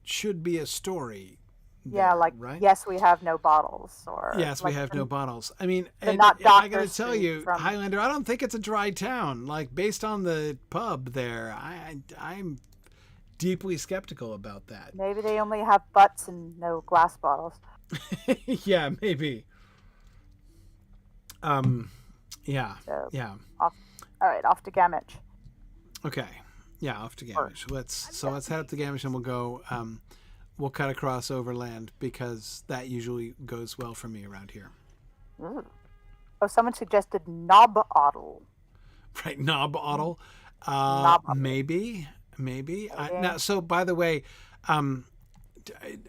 should be a story. Yeah, there, like, right? yes, we have no bottles, or Yes, like we have no bottles. I mean, and not I Dr. gotta tell Street you, from- Highlander, I don't think it's a dry town. Like, based on the pub there, I'm deeply skeptical about that. Maybe they only have butts and no glass bottles. Yeah, maybe. Yeah, So, yeah. all right, off to Gamage. Okay, yeah, off to Gamish. Let's head up to Gamish, and we'll go. We'll cut across overland because that usually goes well for me around here. Ooh. Oh, someone suggested Knob-Oddle. Right, Knob-Oddle. Maybe. Now, so by the way,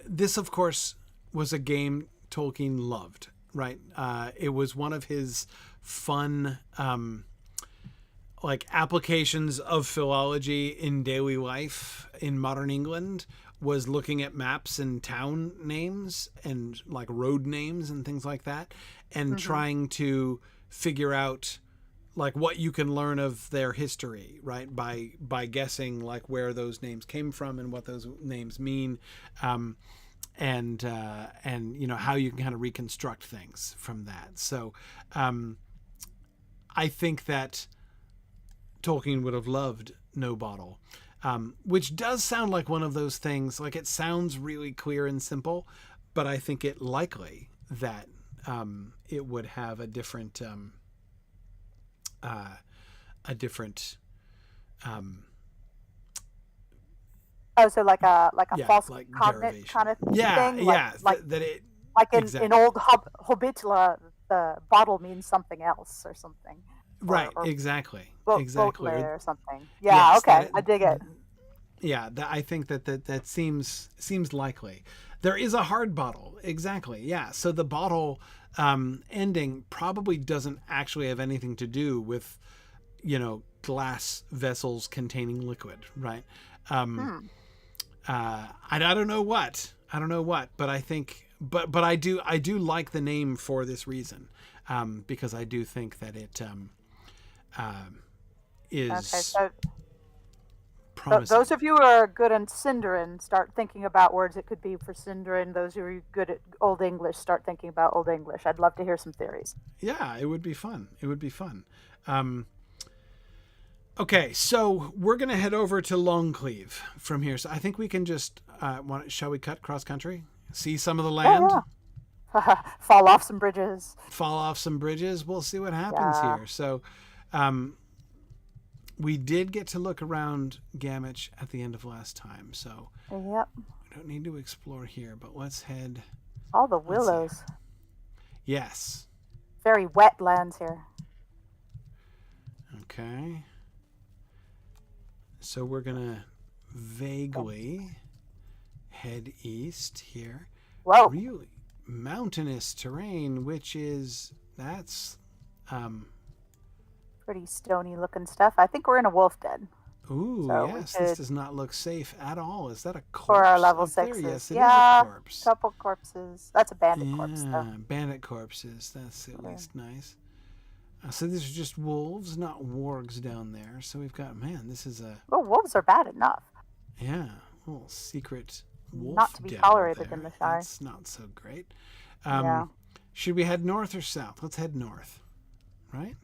this of course was a game Tolkien loved, right? It was one of his fun like applications of philology in daily life in modern England, was looking at maps and town names and like road names and things like that, and trying to figure out like what you can learn of their history, right? By guessing like where those names came from and what those names mean, and you know how you can kind of reconstruct things from that. So I think that Tolkien would have loved No Bottle, which does sound like one of those things. Like, it sounds really clear and simple, but I think it likely that it would have a different so like a false like cognate derivation. kind of Yeah, thing? yeah. Like That it in exactly. old Hobbitla, the bottle means something else or something. Right, or exactly. Exactly. Or something. Yeah, Yes, okay. I dig it. Yeah, I think that seems likely. There is a hard bottle. Exactly. Yeah. So the bottle ending probably doesn't actually have anything to do with, you know, glass vessels containing liquid, right? I don't know what. But I think but I do like the name for this reason. Because I do think that it is Okay, so promising. those of you who are good on Sindarin, start thinking about words it could be for Sindarin. Those who are good at Old English, start thinking about Old English. I'd love to hear some theories. Yeah, it would be fun. Okay, so we're going to head over to Long Cleeve from here. So I think we can just, shall we cut cross country? See some of the land? Yeah. Fall off some bridges. We'll see what happens here. So we did get to look around Gamage at the end of last time. So Yep. we don't need to explore here, but let's head. All the willows. Yes. Very wet lands here. Okay. So we're going to vaguely head east here. Whoa. Really mountainous terrain, that's pretty stony looking stuff. I think we're in a wolf den. Ooh, So yes, this does not look safe at all. Is that a corpse? For our level up there? 6s. Yes, it Yeah, is a corpse. couple corpses. That's a bandit corpse, though. Bandit corpses. That's at least nice. So these are just wolves, not wargs down there. So we've got, this is a... Well, wolves are bad enough. Yeah, little secret wolf Not to be den tolerated there. in the Shire. That's not so great. Yeah. Should we head north or south? Let's head north, right?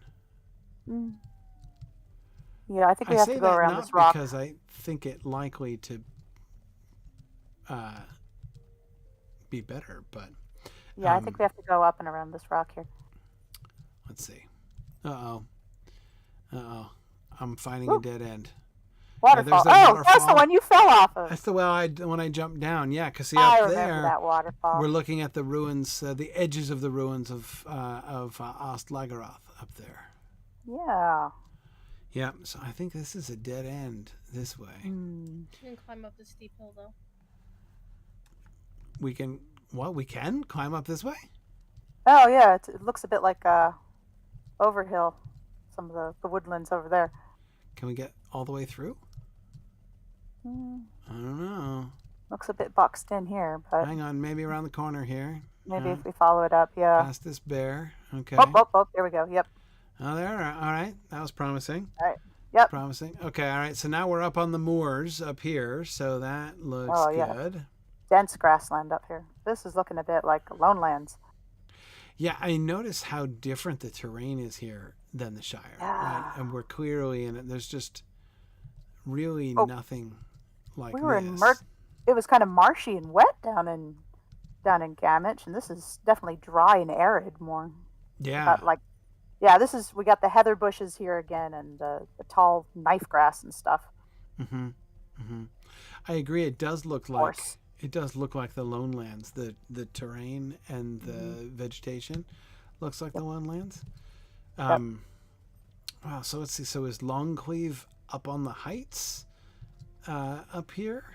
Yeah, I think we have to go around this rock. Because I think it likely to be better, but... Yeah, I think we have to go up and around this rock here. Let's see. Uh-oh. I'm finding a dead end. Waterfall. Yeah, waterfall. That's the one you fell off of. That's the when I jumped down. Yeah, because see I up remember there, that waterfall. we're looking at the ruins, the edges of the ruins of Ostlagaroth up there. Yeah. Yeah, so I think this is a dead end this way. You can climb up the steep hill, though. We can climb up this way? Oh, yeah. It looks a bit like Overhill. Some of the woodlands over there. Can we get all the way through? I don't know. Looks a bit boxed in here, but Hang on, maybe around the corner here. maybe if we follow it up, yeah. Past this bear. Okay. Oh, there we go. Yep. Oh, there. All right. That was promising. All right. Yep. Promising. Okay. All right. So now we're up on the moors up here. So that looks good. Dense grassland up here. This is looking a bit like Lone Lands. Yeah, I notice how different the terrain is here than the Shire. Yeah. Right? And we're clearly in it. There's just really nothing like we were this. It was kind of marshy and wet down in Gamage, and this is definitely dry and arid more. Yeah. We got the heather bushes here again and the tall knife grass and stuff. Mm-hmm. Mm-hmm. I agree. It does look like the Lone Lands. The terrain and the vegetation looks like the Lone Lands. Wow. So let's see. So is Long Cleeve up on the heights up here?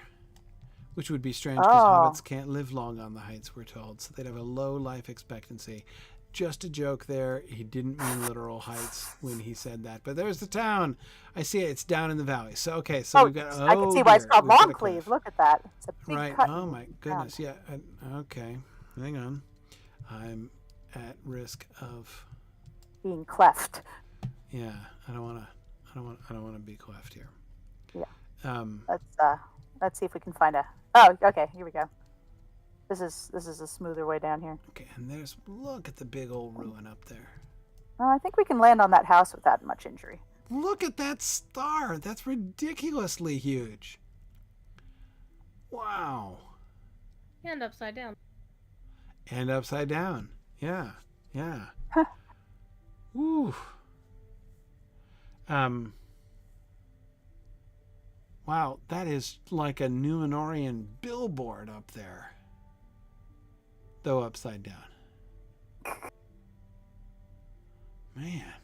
Which would be strange because hobbits can't live long on the heights, we're told. So they'd have a low life expectancy. Just a joke there. He didn't mean literal heights when he said that. But there's the town. I see it. It's down in the valley. So, okay. So we've got... I can see why it's called Long Cleeve. Look at that. It's a big right. cut. Oh, my goodness. Yeah. Okay. Hang on. I'm at risk of... being cleft. Yeah. I don't want to be cleft here. Yeah. Let's see if we can find a... Oh, okay. Here we go. This is a smoother way down here. Okay, and look at the big old ruin up there. I think we can land on that house without much injury. Look at that star. That's ridiculously huge. Wow. And upside down. And upside down. Yeah. Yeah. Woo. Wow, that is like a Numenorian billboard up there. Though upside down. Man.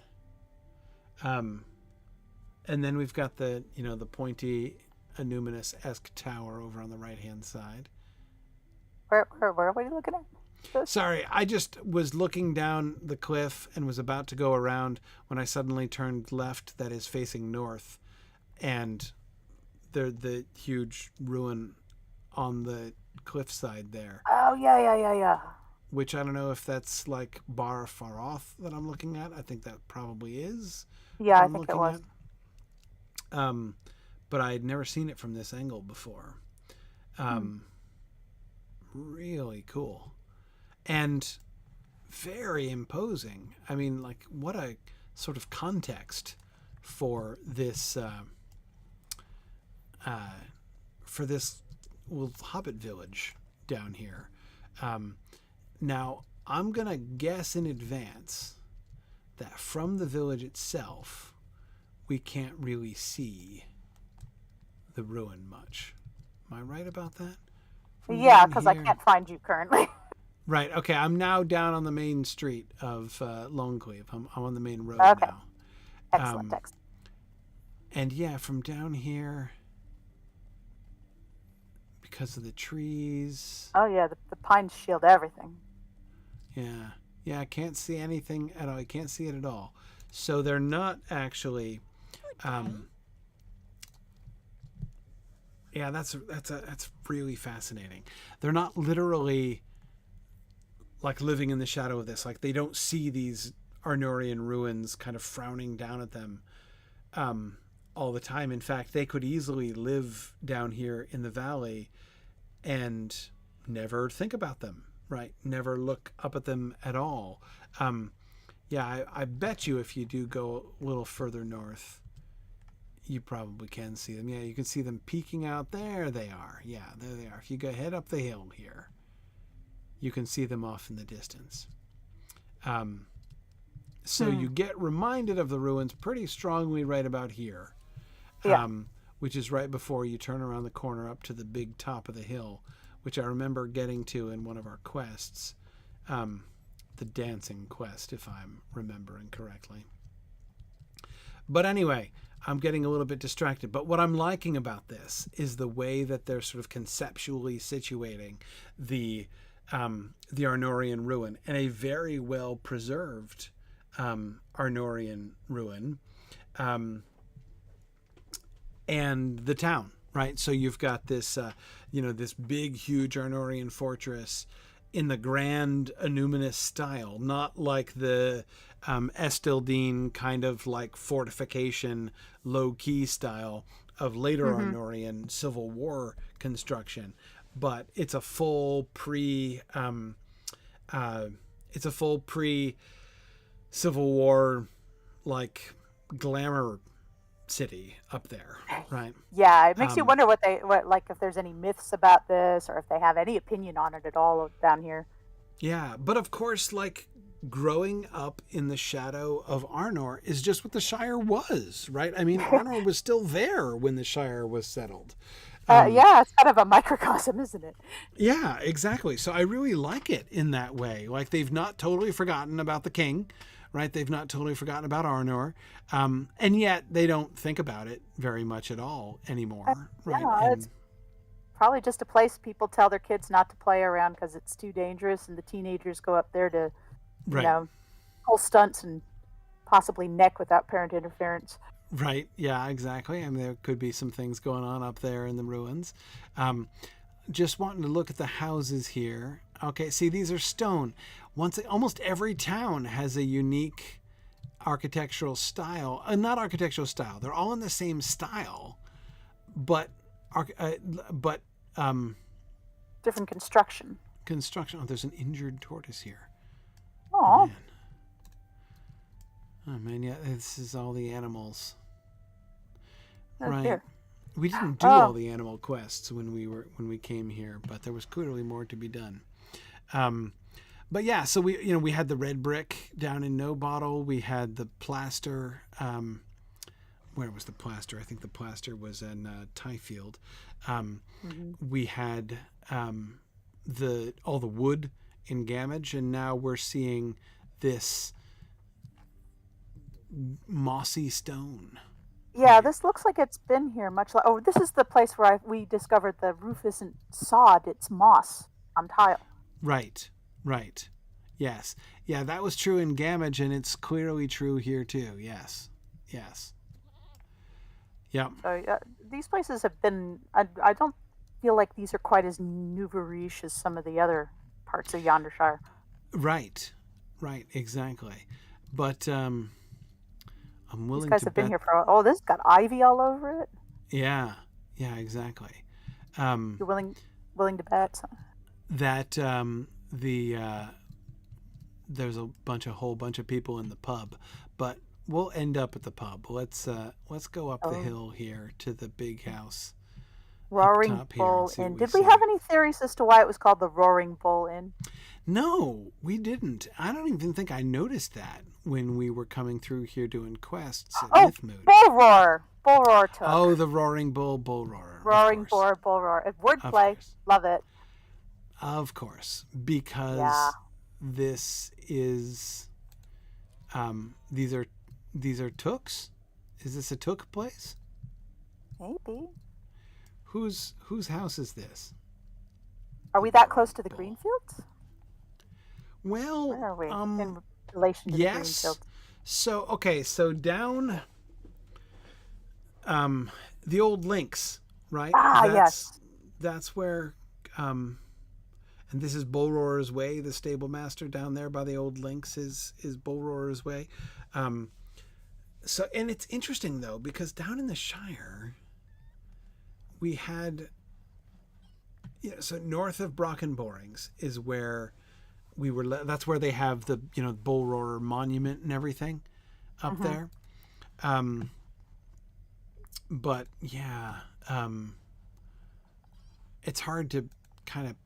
And then we've got the pointy Anuminous-esque tower over on the right-hand side. Where are we looking at? Sorry, I just was looking down the cliff and was about to go around when I suddenly turned left, that is facing north, and the huge ruin on the cliffside there. Oh, yeah. Which I don't know if that's like Bar Faroth that I'm looking at. I think that probably is. Yeah, I think it was. But I had never seen it from this angle before. Really cool. And very imposing. I mean, like, what a sort of context for this Hobbit village down here. Now, I'm going to guess in advance that from the village itself, we can't really see the ruin much. Am I right about that? Yeah, because I can't find you currently. Right. Okay. I'm now down on the main street of Long Cleeve. I'm on the main road now. Excellent. And yeah, from down here, because of the trees. Oh yeah, the pines shield everything. Yeah. I can't see anything at all. I can't see it at all. So they're not actually. Yeah, that's really fascinating. They're not literally like living in the shadow of this. Like they don't see these Arnorian ruins kind of frowning down at them all the time. In fact, they could easily live down here in the valley and never think about them, right? Never look up at them at all. I bet you if you do go a little further north, you probably can see them. Yeah, you can see them peeking out. There they are. Yeah, there they are. If you go head up the hill here, you can see them off in the distance. So you get reminded of the ruins pretty strongly right about here, which is right before you turn around the corner up to the big top of the hill, which I remember getting to in one of our quests, the dancing quest, if I'm remembering correctly. But anyway, I'm getting a little bit distracted. But what I'm liking about this is the way that they're sort of conceptually situating the Arnorian ruin, and a very well preserved Arnorian ruin, and the town, right? So you've got this, this big, huge Arnorian fortress in the grand Enuminous style, not like the Estildine kind of like fortification, low-key style of later Arnorian Civil War construction, but it's a full Civil War like glamour city up there, right? Yeah, it makes you wonder what if there's any myths about this, or if they have any opinion on it at all down here. Yeah, but of course, like growing up in the shadow of Arnor is just what the Shire was, right? I mean, Arnor was still there when the Shire was settled. Yeah, it's kind of a microcosm, isn't it? Yeah, exactly. So I really like it in that way. Like they've not totally forgotten about the king, right? They've not totally forgotten about Arnor, and yet they don't think about it very much at all anymore, right? Yeah, it's probably just a place people tell their kids not to play around because it's too dangerous, and the teenagers go up there to, pull stunts and possibly neck without parent interference. Right. Yeah, exactly. I mean, there could be some things going on up there in the ruins. Just wanting to look at the houses here. Okay, see, these are stone. Almost every town has a unique architectural style. Not architectural style. They're all in the same style, but different construction. Construction. Oh, there's an injured tortoise here. Oh. Oh man, yeah, this is all the animals. Oh, right. Dear. We didn't do all the animal quests when we came here, but there was clearly more to be done. But yeah, so we had the red brick down in No Bottle. We had the plaster. Where was the plaster? I think the plaster was in Tyfield. We had all the wood in Gamage, and now we're seeing this mossy stone. Yeah, this looks like it's been here much like. Oh, this is the place where we discovered the roof isn't sod; it's moss on tile. Right. Yes. Yeah, that was true in Gamage, and it's clearly true here too. Yes. Yeah. So these places have been. I don't feel like these are quite as nouveau riche as some of the other parts of Yondershire. Right. Exactly. But I'm willing to These guys have been bet... here for. Oh, this has got ivy all over it. Yeah, exactly. You're willing to bet that there's a whole bunch of people in the pub, but we'll end up at the pub. Let's go up the hill here to the big house. Roaring Bull Inn. Did we have any theories as to why it was called the Roaring Bull Inn? No, we didn't. I don't even think I noticed that when we were coming through here doing quests at Mythmood. Bull Roar took. Oh, the Roaring Bull Roar. Roaring Bull Roar. Wordplay. Love it. Of course, because this is these are Tooks? Is this a Took place? Maybe. Whose house is this? Are we that close to the Greenfields? Well, where are we in relation to the Greenfields? So down the old links, right? Yes. That's where and this is Bullroar's Way, the stable master down there by the old links is Bullroar's Way. And it's interesting though, because down in the Shire we had so north of Brocken Borings is where we were. That's where they have the Bullroar monument and everything up there. But yeah, it's hard to kind of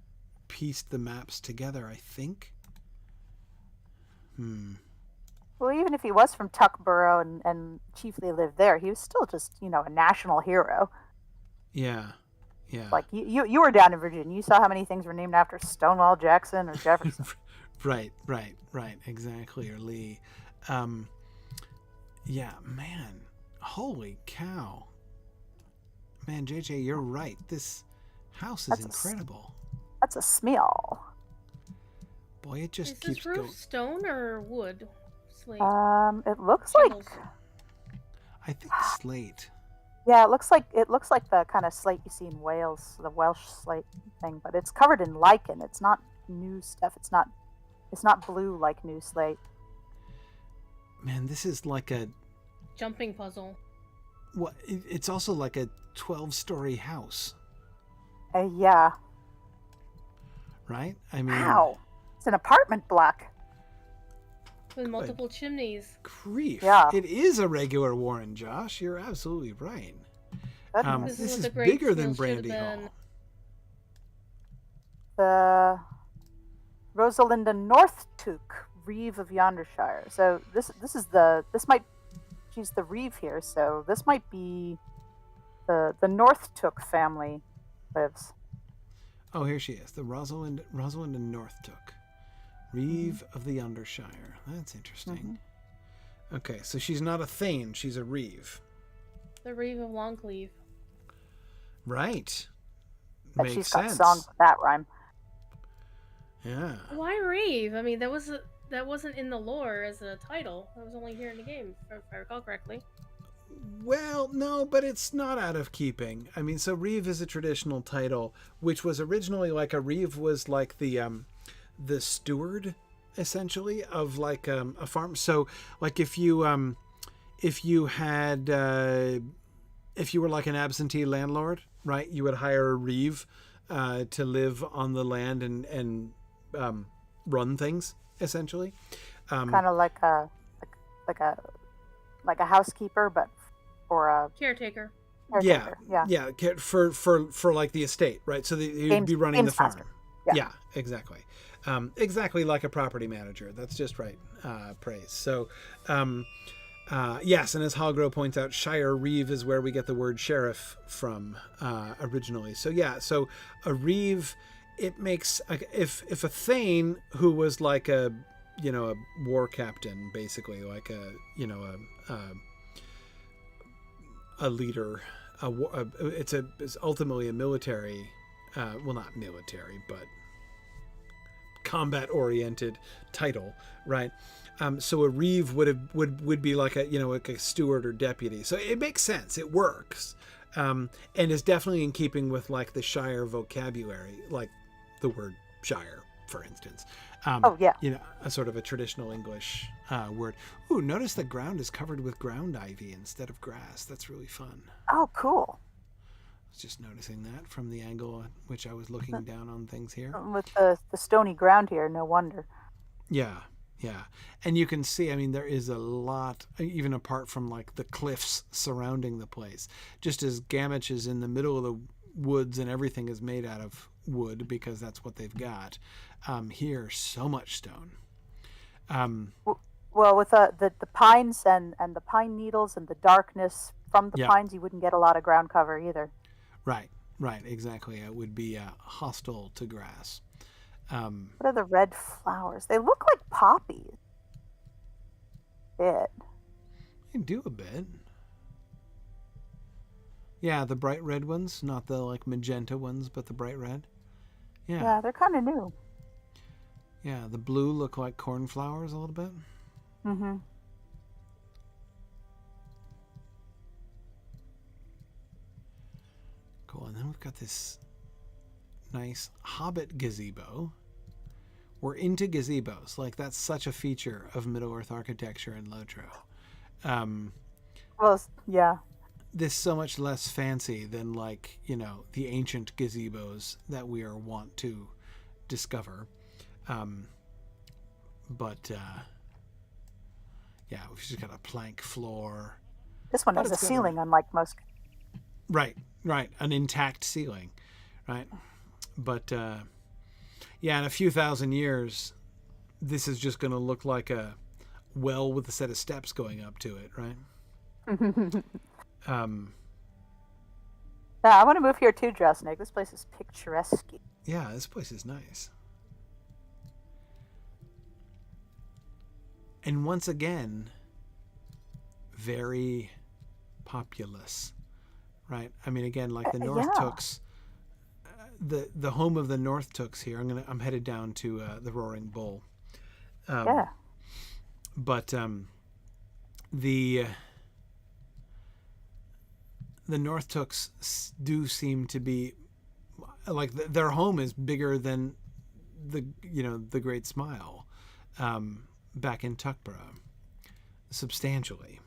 piece the maps together, I think. Well, even if he was from Tuckborough and chiefly lived there, he was still just a national hero. Yeah. Like you were down in Virginia. You saw how many things were named after Stonewall Jackson or Jefferson. Right. Exactly. Or Lee. Yeah, man. Holy cow. Man, JJ, you're right. This house is incredible. That's a smell. Boy, it just is keeps this roof going. Stone or wood? Slate. It looks like. I think slate. Yeah, it looks like the kind of slate you see in Wales, the Welsh slate thing, but it's covered in lichen. It's not new stuff. It's not blue like new slate. Man, this is like a Jumping puzzle. what? It's also like a 12-story house, Yeah. right? I mean, Wow. It's an apartment block. With multiple chimneys. grief. Yeah. It is a regular Warren, Josh. You're absolutely right. Goodness. This what is the Great bigger than Seal should have Brandy been. Hall. The Rosalinda Northtook, Reeve of Yondershire. So she's the Reeve here, so this might be the Northtook family lives. Oh, here she is. The Rosalind and Northtook. Reeve of the Yondershire. That's interesting. Okay, so she's not a Thane, she's a Reeve. The Reeve of Cleeve. Right. But Makes she's got sense. songs with that rhyme. Yeah. Why Reeve? I mean, that wasn't in the lore as a title. That was only here in the game, if I recall correctly. Well, no, but it's not out of keeping. I mean, so Reeve is a traditional title, which was originally like a Reeve was like the steward, essentially, of like a farm. So, like if you were like an absentee landlord, right, you would hire a Reeve to live on the land and run things, essentially. Kind of like a housekeeper, but for a Caretaker. caretaker. Yeah, for like the estate, right? So you'd be running the farm. master. Yeah, exactly. Exactly like a property manager. That's just right. Praise. So, yes, and as Hallgrow points out, Shire Reeve is where we get the word sheriff from originally. So yeah, so a Reeve, it makes if a Thane who was like a war captain, basically like a leader, it's ultimately a military, well, not military, but combat-oriented title, right? So a Reeve would be like a steward or deputy. So it makes sense. It works, and is definitely in keeping with like the Shire vocabulary, like the word Shire, for instance. Oh yeah. A sort of a traditional English word. Ooh, notice the ground is covered with ground ivy instead of grass. That's really fun. Oh, cool. I was just noticing that from the angle at which I was looking down on things here. With the stony ground here, no wonder. Yeah. And you can see, I mean, there is a lot, even apart from like the cliffs surrounding the place. Just as Gamage is in the middle of the woods and everything is made out of wood because that's what they've got. Here, so much stone. Well, with the pines and the pine needles and the darkness from the pines, you wouldn't get a lot of ground cover either. Right, exactly. It would be hostile to grass. What are the red flowers? They look like poppies. Bit. They do a bit. Yeah, the bright red ones, not the like magenta ones, but the bright red. Yeah, they're kind of new. Yeah, the blue look like cornflowers a little bit. Mm-hmm. Cool, and then we've got this nice hobbit gazebo. We're into gazebos. Like, that's such a feature of Middle-earth architecture in Lotro. Well, yeah. This is so much less fancy than, like, the ancient gazebos that we are wont to discover. But we've just got a plank floor. This one has a ceiling, unlike most. Right. An intact ceiling, right? But, in a few thousand years, this is just going to look like a well with a set of steps going up to it, right? Yeah, I want to move here too, Drasnik. This place is picturesque. Yeah, this place is nice. And once again, very populous, right? I mean, again, like the Northtooks, the home of the Northtooks here. I'm headed down to the Roaring Bull. But the the Northtooks do seem to be like their home is bigger than the Great Smile back in Tuckborough, substantially.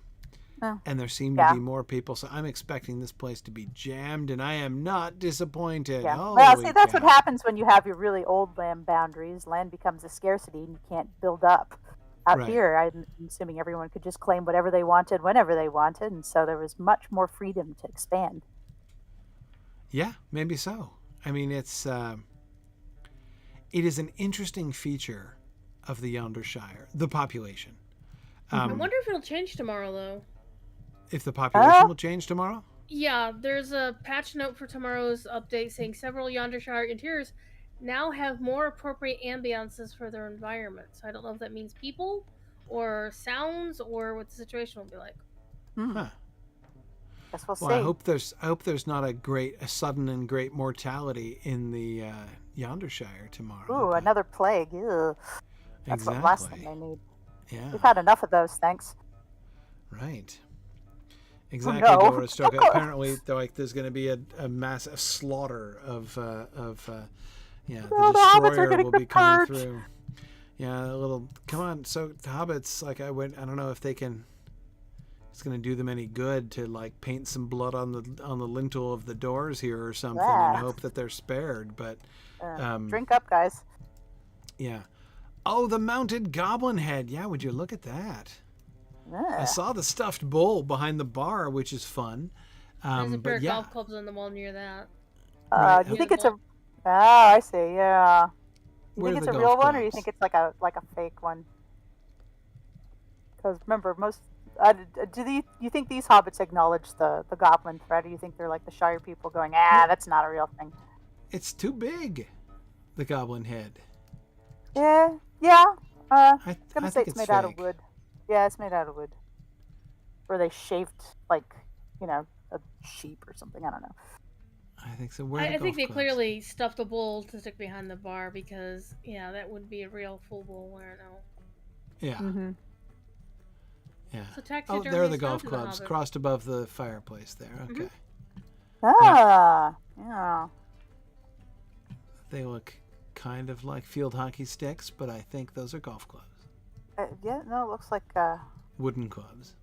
Oh, And there seem yeah. to be more people, so I'm expecting this place to be jammed, and I am not disappointed. Yeah. Holy Well, see, that's what cow. happens when you have your really old land boundaries. Land becomes a scarcity, and you can't build up. Out Right. here, I'm assuming everyone could just claim whatever they wanted whenever they wanted, and so there was much more freedom to expand. Yeah, maybe so. I mean, it is an interesting feature of the Yondershire, the population. I wonder if it'll change tomorrow, though. If the population will change tomorrow? Yeah, there's a patch note for tomorrow's update saying several Yondershire interiors now have more appropriate ambiances for their environment. So I don't know if that means people or sounds or what the situation will be like. Huh. Guess we'll Well, see. I hope there's not a sudden and great mortality in the Yondershire tomorrow. Ooh, but- another plague. Ew. That's the last thing Exactly. they need. Yeah. We've had enough of those, thanks. Right. Exactly, no. Dora Stoker. Apparently, there's going to be a massive slaughter of Oh, the the hobbits are destroyer getting will be coming purged. through. Yeah, a little. Come on, so the hobbits. Like I don't know if they can. It's going to do them any good to like paint some blood on the lintel of the doors here or something, and Yeah. hope that they're spared. But Drink up, guys. yeah. Oh, the mounted goblin head. Yeah, would you look at that? I Yeah. saw the stuffed bull behind the bar, which is fun. There's a pair But of yeah, golf clubs on the wall near that. Right. Do you Yeah, think the it's a? Oh, I see. Yeah. You Where think are it's the a real golf one, or you clubs? think it's like a fake one? Because remember, most you think these hobbits acknowledge the goblin threat, or you think they're like the Shire people going, that's not a real thing? it's too big. The goblin head. Yeah. I Gonna say think it's it's made out of fake. wood. Yeah, it's made out of wood. Or they shaved like a sheep or something. I don't know. I think so. Where are the I think golf they clubs? clearly stuffed a bull to stick behind the bar because, yeah, that would be a real full bull. I don't know. Yeah, Mm-hmm. yeah. So Oh, there are the golf clubs crossed above the fireplace there. Okay. Ah, yeah. They look kind of like field hockey sticks, but I think those are golf clubs. Yeah, no, it looks like Wooden clubs.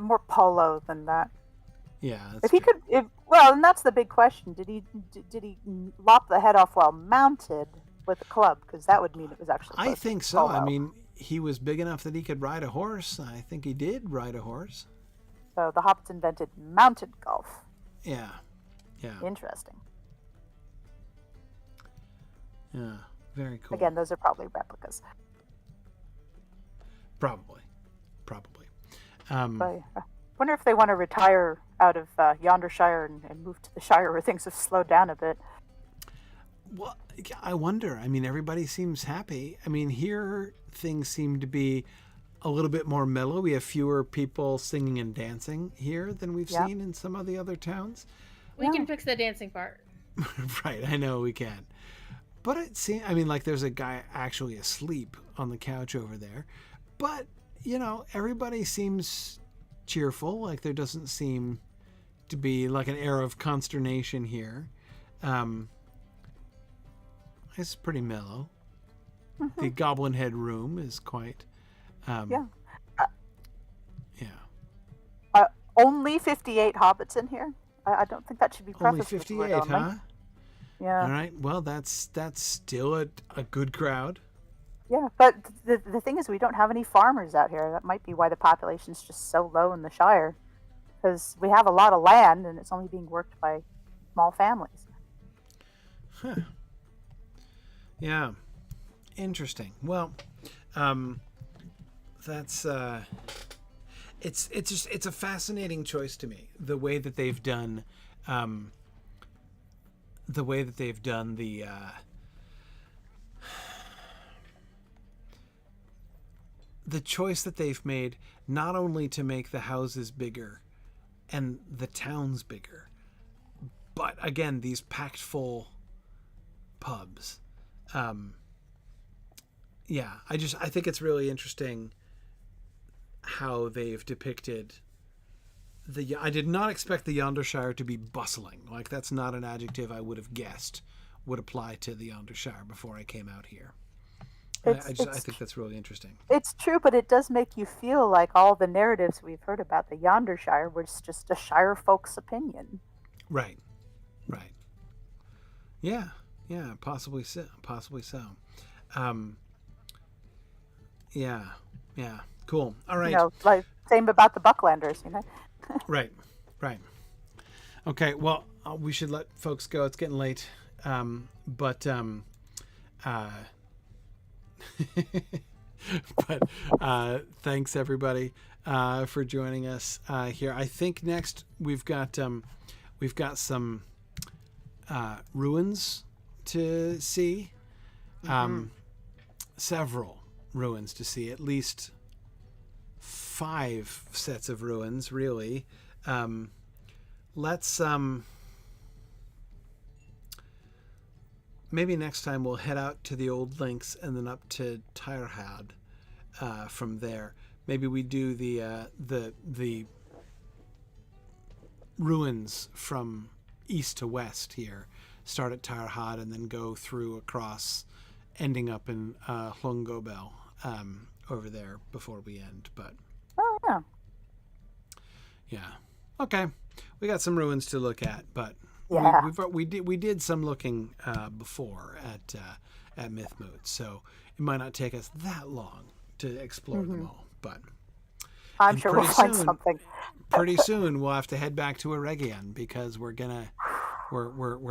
more polo than that. Yeah. That's If he true. could, well, and that's the big question. Did he lop the head off while mounted with a club? Because that would mean it was actually. I close to think so. I polo. mean, he was big enough that he could ride a horse. I think he did ride a horse. So the hobbits invented mounted golf. Yeah. Yeah. Interesting. Yeah. Very cool. Again, those are probably replicas. Probably. But I wonder if they want to retire out of Yondershire and move to the Shire where things have slowed down a bit. Well, I wonder. I mean, everybody seems happy. I mean, here things seem to be a little bit more mellow. We have fewer people singing and dancing here than we've Yeah. seen in some of the other towns. We can fix the dancing part. Right, I know we can. But it seems, I mean, like there's a guy actually asleep on the couch over there. But, everybody seems cheerful. Like there doesn't seem to be like an air of consternation here. It's pretty mellow. Mm-hmm. The Goblin Head room is quite. Yeah. Yeah. Only 58 hobbits in here. I don't think that should be Only prefaced with 58, word only. huh? Yeah. All right. Well, that's still a good crowd. Yeah, but the thing is, we don't have any farmers out here. That might be why the population's just so low in the Shire, because we have a lot of land and it's only being worked by small families. Huh. Yeah. Interesting. Well, that's it's a fascinating choice to me. The way that they've done the choice that they've made, not only to make the houses bigger and the towns bigger, but again, these packed full pubs. Yeah, I think it's really interesting how they've depicted I did not expect the Yondershire to be bustling. Like, that's not an adjective I would have guessed would apply to the Yondershire before I came out here. I think that's really interesting. It's true, but it does make you feel like all the narratives we've heard about the Yondershire was just a Shire folk's opinion. Right. Yeah, possibly so. Yeah, cool. All right. Like same about the Bucklanders, Right. Okay, well, we should let folks go. It's getting late. But thanks everybody for joining us here. I think next we've got some ruins to see. Several ruins to see, at least 5 sets of ruins, really. Let's maybe next time we'll head out to the Old Links and then up to Tyrehad from there. Maybe we do the ruins from east to west here. Start at Tyrehad and then go through across, ending up in Hlungobel over there before we end. But yeah, okay, we got some ruins to look at, but we did some looking before at Mythmoot, so it might not take us that long to explore them all. But I'm sure we'll find something. Pretty soon we'll have to head back to Eregion because we're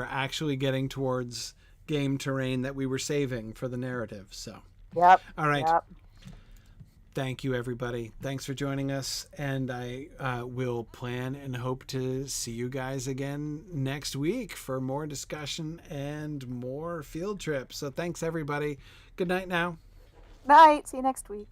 actually getting towards game terrain that we were saving for the narrative. So yep. All right. Yep. Thank you, everybody. Thanks for joining us, and I will plan and hope to see you guys again next week for more discussion and more field trips. So thanks, everybody. Good night now. Night. See you next week.